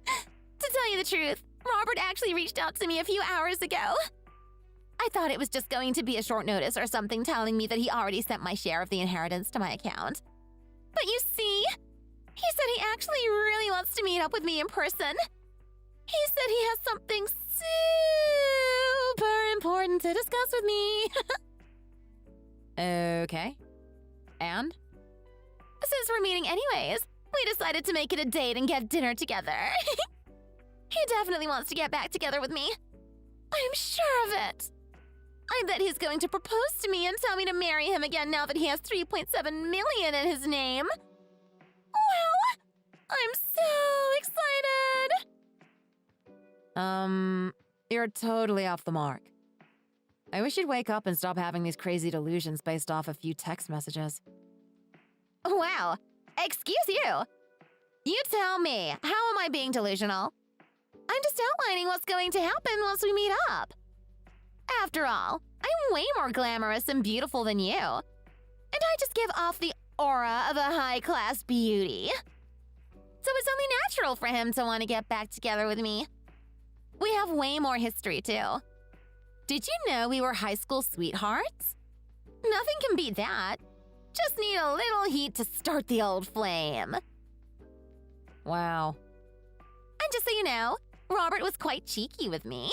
To tell you the truth, Robert actually reached out to me a few hours ago. I thought it was just going to be a short notice or something telling me that he already sent my share of the inheritance to my account. But you see, he said he actually really wants to meet up with me in person. He said he has something super important to discuss with me.
Okay. And?
Since we're meeting anyways, we decided to make it a date and get dinner together. He definitely wants to get back together with me. I'm sure of it. I bet he's going to propose to me and tell me to marry him again now that he has 3.7 million in his name. Wow! I'm so excited!
You're totally off the mark. I wish you'd wake up and stop having these crazy delusions based off a few text messages.
Wow! Excuse you! You tell me, how am I being delusional? I'm just outlining what's going to happen once we meet up. After all, I'm way more glamorous and beautiful than you. And I just give off the aura of a high-class beauty. So it's only natural for him to want to get back together with me. We have way more history, too. Did you know we were high school sweethearts? Nothing can beat that. Just need a little heat to start the old flame.
Wow.
And just so you know, Robert was quite cheeky with me.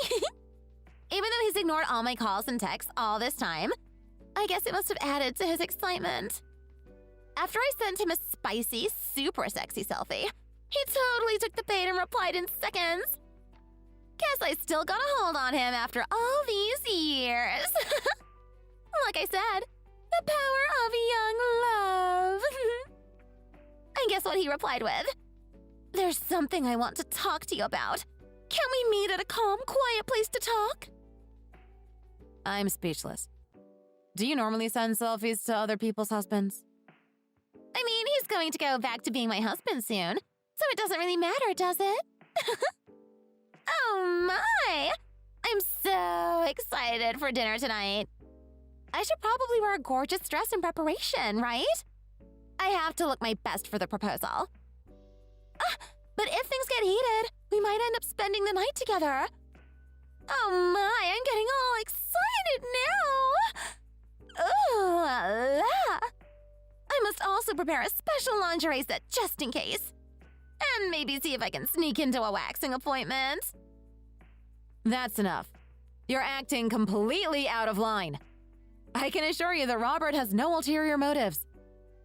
Even though he's ignored all my calls and texts all this time, I guess it must have added to his excitement. After I sent him a spicy, super sexy selfie, he totally took the bait and replied in seconds. Guess I still got a hold on him after all these years. Like I said, the power of young love. And guess what he replied with? There's something I want to talk to you about. Can we meet at a calm, quiet place to talk?
I'm speechless. Do you normally send selfies to other people's husbands?
I mean, he's going to go back to being my husband soon, so it doesn't really matter, does it? Oh my! I'm so excited for dinner tonight. I should probably wear a gorgeous dress in preparation, right? I have to look my best for the proposal. But if things get heated, we might end up spending the night together. Oh my, I'm getting all excited now! Ooh la la! I must also prepare a special lingerie set just in case. And maybe see if I can sneak into a waxing appointment.
That's enough. You're acting completely out of line. I can assure you that Robert has no ulterior motives.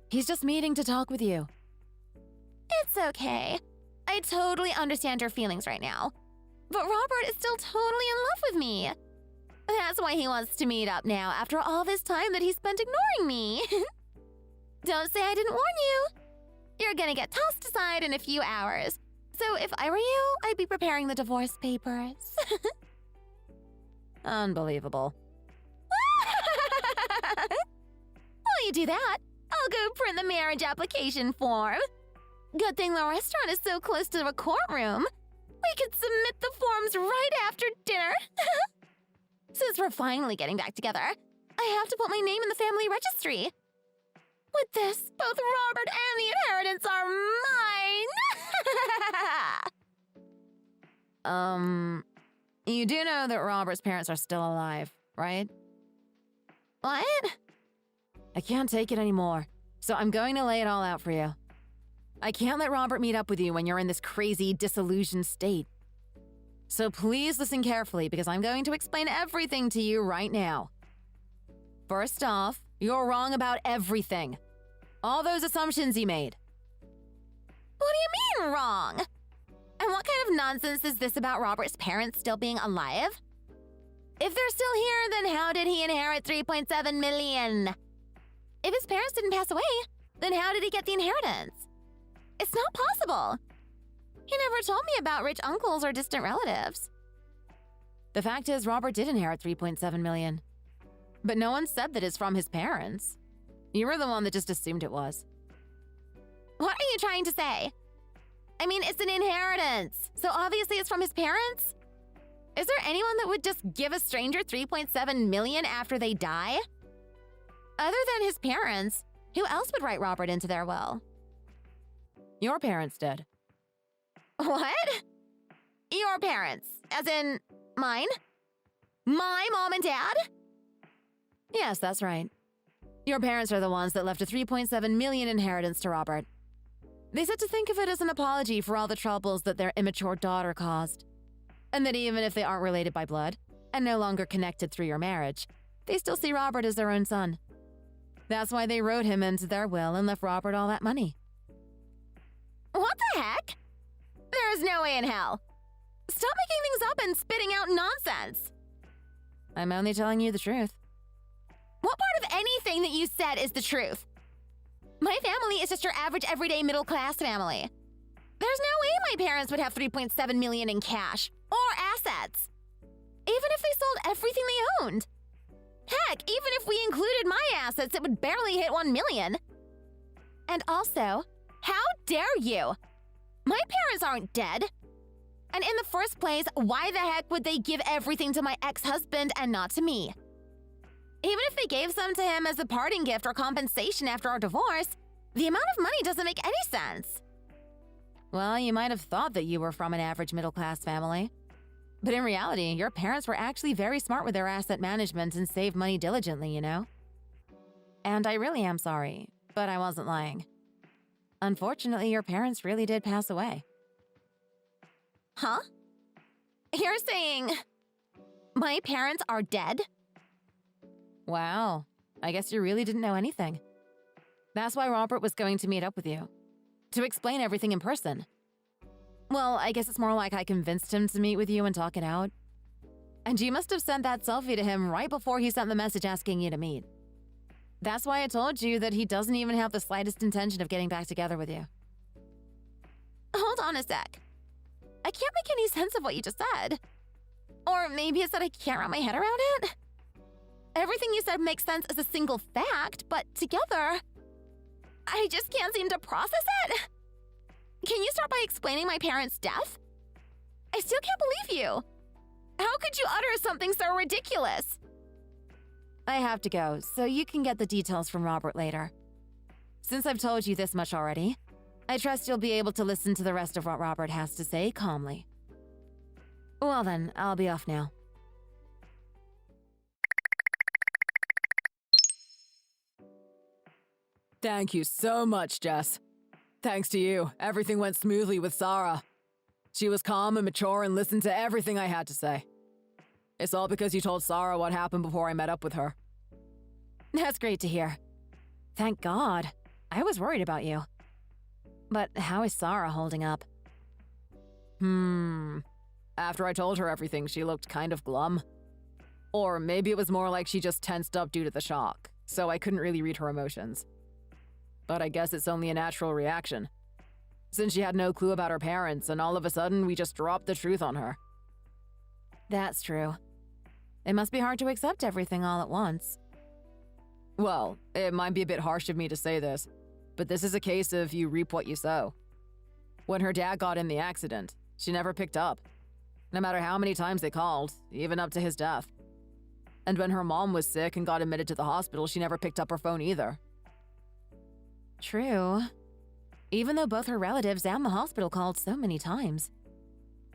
He's just meeting to talk with you.
It's okay. I totally understand your feelings right now. But Robert is still totally in love with me. That's why he wants to meet up now after all this time that he spent ignoring me. Don't say I didn't warn you. You're gonna get tossed aside in a few hours. So if I were you, I'd be preparing the divorce papers.
Unbelievable.
While you do that, I'll go print the marriage application form. Good thing the restaurant is so close to the courtroom. We could submit the forms right after dinner. Since we're finally getting back together, I have to put my name in the family registry. With this, both Robert and the inheritance are mine!
You do know that Robert's parents are still alive, right?
What?
I can't take it anymore, so I'm going to lay it all out for you. I can't let Robert meet up with you when you're in this crazy, disillusioned state. So please listen carefully because I'm going to explain everything to you right now. First off, you're wrong about everything. All those assumptions you made.
What do you mean, wrong? And what kind of nonsense is this about Robert's parents still being alive? If they're still here, then how did he inherit 3.7 million? If his parents didn't pass away, then how did he get the inheritance? It's not possible. He never told me about rich uncles or distant relatives.
The fact is, Robert did inherit 3.7 million. But no one said that it's from his parents. You were the one that just assumed it was.
What are you trying to say? I mean, it's an inheritance, so obviously it's from his parents? Is there anyone that would just give a stranger 3.7 million after they die? Other than his parents, who else would write Robert into their will?
Your parents did.
What? Your parents, as in mine? My mom and dad?
Yes, that's right. Your parents are the ones that left a 3.7 million inheritance to Robert. They said to think of it as an apology for all the troubles that their immature daughter caused. And that even if they aren't related by blood, and no longer connected through your marriage, they still see Robert as their own son. That's why they wrote him into their will and left Robert all that money.
What the heck? There is no way in hell. Stop making things up and spitting out nonsense.
I'm only telling you the truth.
What part of anything that you said is the truth? My family is just your average everyday middle class family. There's no way my parents would have 3.7 million in cash or assets. Even if they sold everything they owned. Heck, even if we included my assets, it would barely hit 1 million. And also, how dare you? My parents aren't dead. And in the first place, why the heck would they give everything to my ex-husband and not to me? Even if they gave some to him as a parting gift or compensation after our divorce, the amount of money doesn't make any sense.
Well, you might have thought that you were from an average middle-class family. But in reality, your parents were actually very smart with their asset management and saved money diligently, you know? And I really am sorry, but I wasn't lying. Unfortunately, your parents really did pass away.
Huh? You're saying my parents are dead?
Wow, I guess you really didn't know anything. That's why Robert was going to meet up with you, to explain everything in person. Well, I guess it's more like I convinced him to meet with you and talk it out. And you must have sent that selfie to him right before he sent the message asking you to meet. That's why I told you that he doesn't even have the slightest intention of getting back together with you.
Hold on a sec. I can't make any sense of what you just said. Or maybe it's that I can't wrap my head around it. Everything you said makes sense as a single fact, but together, I just can't seem to process it. Can you start by explaining my parents' death? I still can't believe you. How could you utter something so ridiculous?
I have to go, so you can get the details from Robert later. Since I've told you this much already, I trust you'll be able to listen to the rest of what Robert has to say calmly. Well then, I'll be off now. Thank you so much, Jess. Thanks to you, everything went smoothly with Sara. She was calm and mature and listened to everything I had to say. It's all because you told Sara what happened before I met up with her. That's great to hear. Thank God. I was worried about you. But how is Sara holding up? After I told her everything, she looked kind of glum. Or maybe it was more like she just tensed up due to the shock, so I couldn't really read her emotions. But I guess it's only a natural reaction. Since she had no clue about her parents, and all of a sudden we just dropped the truth on her. That's true. It must be hard to accept everything all at once. Well, it might be a bit harsh of me to say this, but this is a case of you reap what you sow. When her dad got in the accident, she never picked up. No matter how many times they called, even up to his death. And when her mom was sick and got admitted to the hospital, she never picked up her phone either. True. Even though both her relatives and the hospital called so many times.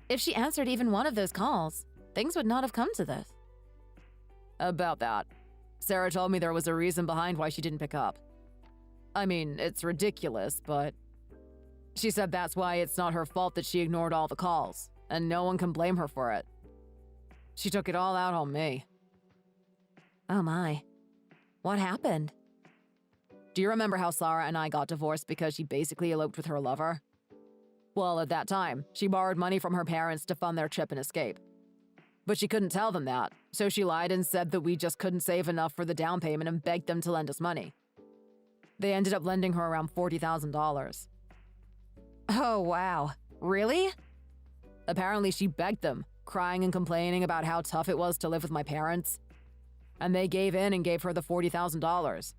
If she answered even one of those calls, things would not have come to this. About that, Sara told me there was a reason behind why she didn't pick up. I mean, it's ridiculous, but... She said that's why it's not her fault that she ignored all the calls, and no one can blame her for it. She took it all out on me.
Oh my. What happened?
Do you remember how Sara and I got divorced because she basically eloped with her lover? Well, at that time, she borrowed money from her parents to fund their trip and escape. But she couldn't tell them that, so she lied and said that we just couldn't save enough for the down payment and begged them to lend us money. They ended up lending her around $40,000.
Oh, wow. Really?
Apparently, she begged them, crying and complaining about how tough it was to live with my parents. And they gave in and gave her the $40,000.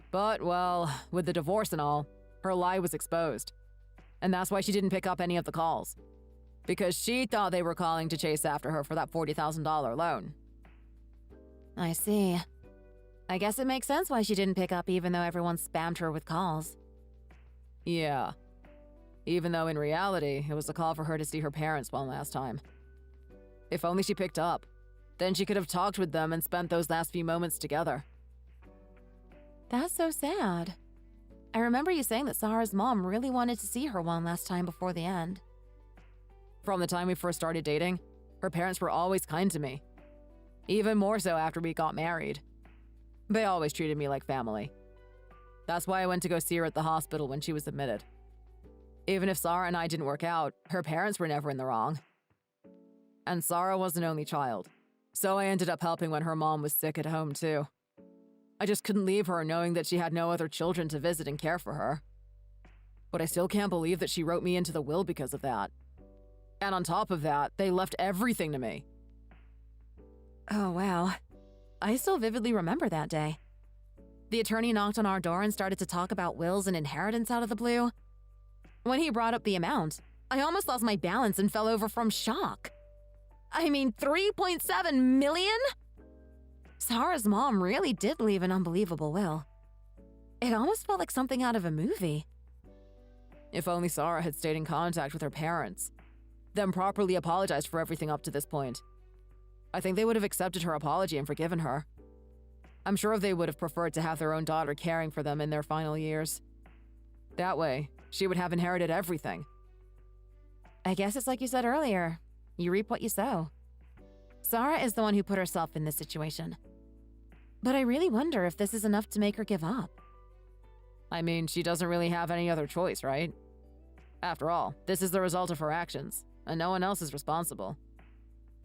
But, well, with the divorce and all, her lie was exposed. And that's why she didn't pick up any of the calls. Because she thought they were calling to chase after her for that $40,000 loan.
I see. I guess it makes sense why she didn't pick up even though everyone spammed her with calls.
Yeah. Even though in reality, it was a call for her to see her parents one last time. If only she picked up. Then she could have talked with them and spent those last few moments together.
That's so sad. I remember you saying that Sara's mom really wanted to see her one last time before the end.
From the time we first started dating, her parents were always kind to me. Even more so after we got married. They always treated me like family. That's why I went to go see her at the hospital when she was admitted. Even if Sara and I didn't work out, her parents were never in the wrong. And Sara was an only child, so I ended up helping when her mom was sick at home too. I just couldn't leave her knowing that she had no other children to visit and care for her. But I still can't believe that she wrote me into the will because of that. And on top of that, they left everything to me.
Oh, wow. I still vividly remember that day. The attorney knocked on our door and started to talk about wills and inheritance out of the blue. When he brought up the amount, I almost lost my balance and fell over from shock. I mean, $3.7 million? Sara's mom really did leave an unbelievable will. It almost felt like something out of a movie.
If only Sara had stayed in contact with her parents, then properly apologized for everything up to this point. I think they would have accepted her apology and forgiven her. I'm sure they would have preferred to have their own daughter caring for them in their final years. That way, she would have inherited everything.
I guess it's like you said earlier. You reap what you sow. Sara is the one who put herself in this situation. But I really wonder if this is enough to make her give up.
I mean, she doesn't really have any other choice, right? After all, this is the result of her actions, and no one else is responsible.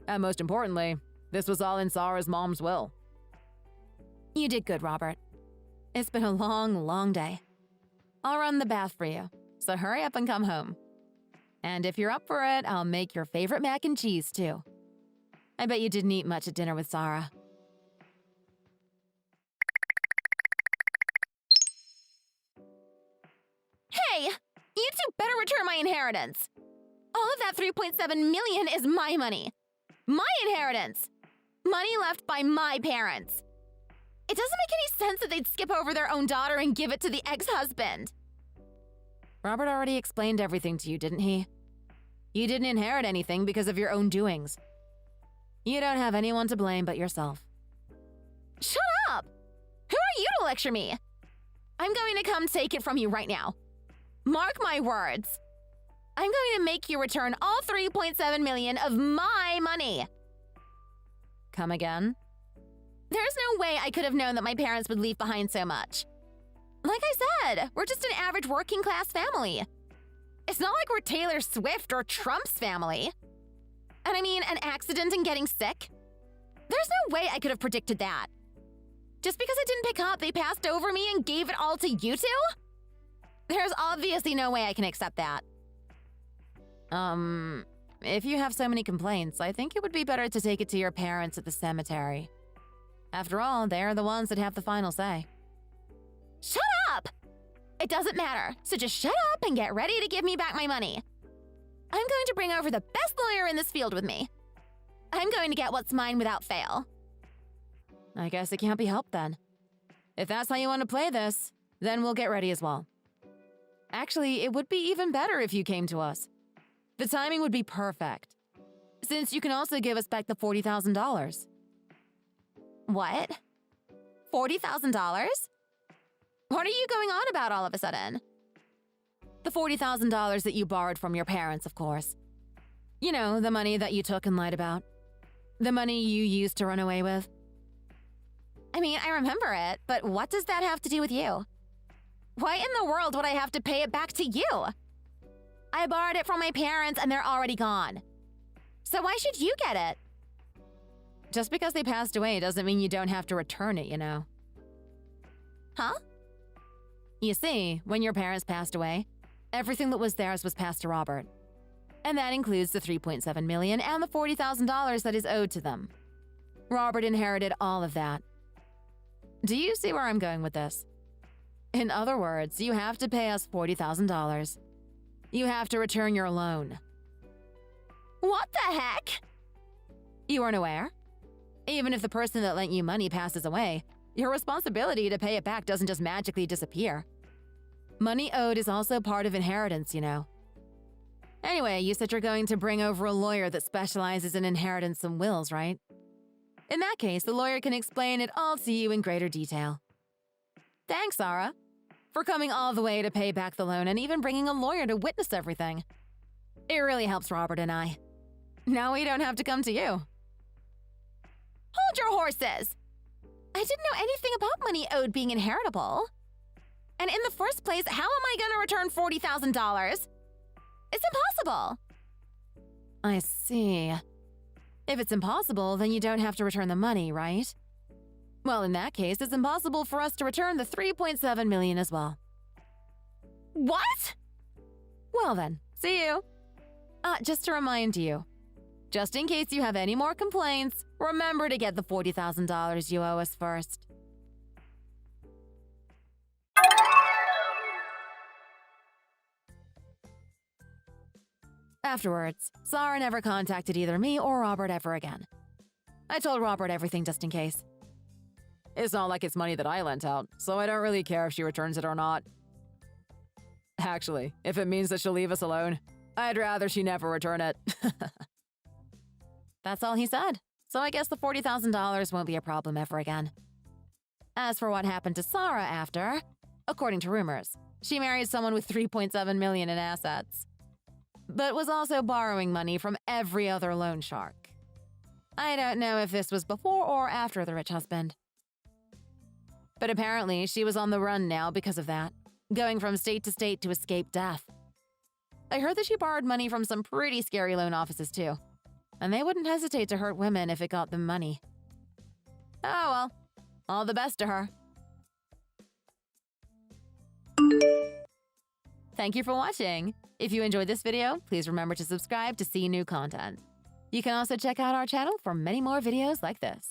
And most importantly, this was all in Sara's mom's will.
You did good, Robert. It's been a long, long day. I'll run the bath for you, so hurry up and come home. And if you're up for it, I'll make your favorite mac and cheese, too. I bet you didn't eat much at dinner with Sara. Hey! You two better return my inheritance! All of that $3.7 million is my money. My inheritance! Money left by my parents. It doesn't make any sense that they'd skip over their own daughter and give it to the ex-husband. Robert already explained everything to you, didn't he? You didn't inherit anything because of your own doings. You don't have anyone to blame but yourself. Shut up! Who are you to lecture me? I'm going to come take it from you right now. Mark my words. I'm going to make you return all $3.7 million of my money. Come again? There's no way I could have known that my parents would leave behind so much. Like I said, we're just an average working class family. It's not like we're Taylor Swift or Trump's family. And I mean, an accident and getting sick? There's no way I could have predicted that. Just because I didn't pick up, they passed over me and gave it all to you two? There's obviously no way I can accept that. If you have so many complaints, I think it would be better to take it to your parents at the cemetery. After all, they're the ones that have the final say. Shut up! It doesn't matter, so just shut up and get ready to give me back my money. I'm going to bring over the best lawyer in this field with me. I'm going to get what's mine without fail. I guess it can't be helped then. If that's how you want to play this, then we'll get ready as well. Actually, it would be even better if you came to us. The timing would be perfect, since you can also give us back the $40,000. What? $40,000? What are you going on about all of a sudden? The $40,000 that you borrowed from your parents, of course. You know, the money that you took and lied about. The money you used to run away with. I mean, I remember it, but what does that have to do with you? Why in the world would I have to pay it back to you? I borrowed it from my parents and they're already gone. So why should you get it? Just because they passed away doesn't mean you don't have to return it, you know. Huh? You see, when your parents passed away, everything that was theirs was passed to Robert. And that includes the $3.7 million and the $40,000 that is owed to them. Robert inherited all of that. Do you see where I'm going with this? In other words, you have to pay us $40,000. You have to return your loan. What the heck? You weren't aware? Even if the person that lent you money passes away, your responsibility to pay it back doesn't just magically disappear. Money owed is also part of inheritance, you know. Anyway, you said you're going to bring over a lawyer that specializes in inheritance and wills, right? In that case, the lawyer can explain it all to you in greater detail. Thanks, Sara, for coming all the way to pay back the loan and even bringing a lawyer to witness everything. It really helps Robert and I. Now we don't have to come to you. Hold your horses! I didn't know anything about money owed being inheritable. And in the first place, how am I going to return $40,000? It's impossible. I see. If it's impossible, then you don't have to return the money, right? Well, in that case, it's impossible for us to return the $3.7 million as well. What? Well then, see you. Just to remind you, just in case you have any more complaints, remember to get the $40,000 you owe us first. Afterwards, Sara never contacted either me or Robert ever again. I told Robert everything just in case.
It's not like it's money that I lent out, so I don't really care if she returns it or not. Actually, if it means that she'll leave us alone, I'd rather she never return it.
That's all he said, so I guess the $40,000 won't be a problem ever again. As for what happened to Sara after, according to rumors, she married someone with $3.7 million in assets, but was also borrowing money from every other loan shark. I don't know if this was before or after the rich husband. But apparently, she was on the run now because of that, going from state to state to escape death. I heard that she borrowed money from some pretty scary loan offices too, and they wouldn't hesitate to hurt women if it got them money. Oh well, all the best to her. Thank you for watching. If you enjoyed this video, please remember to subscribe to see new content. You can also check out our channel for many more videos like this.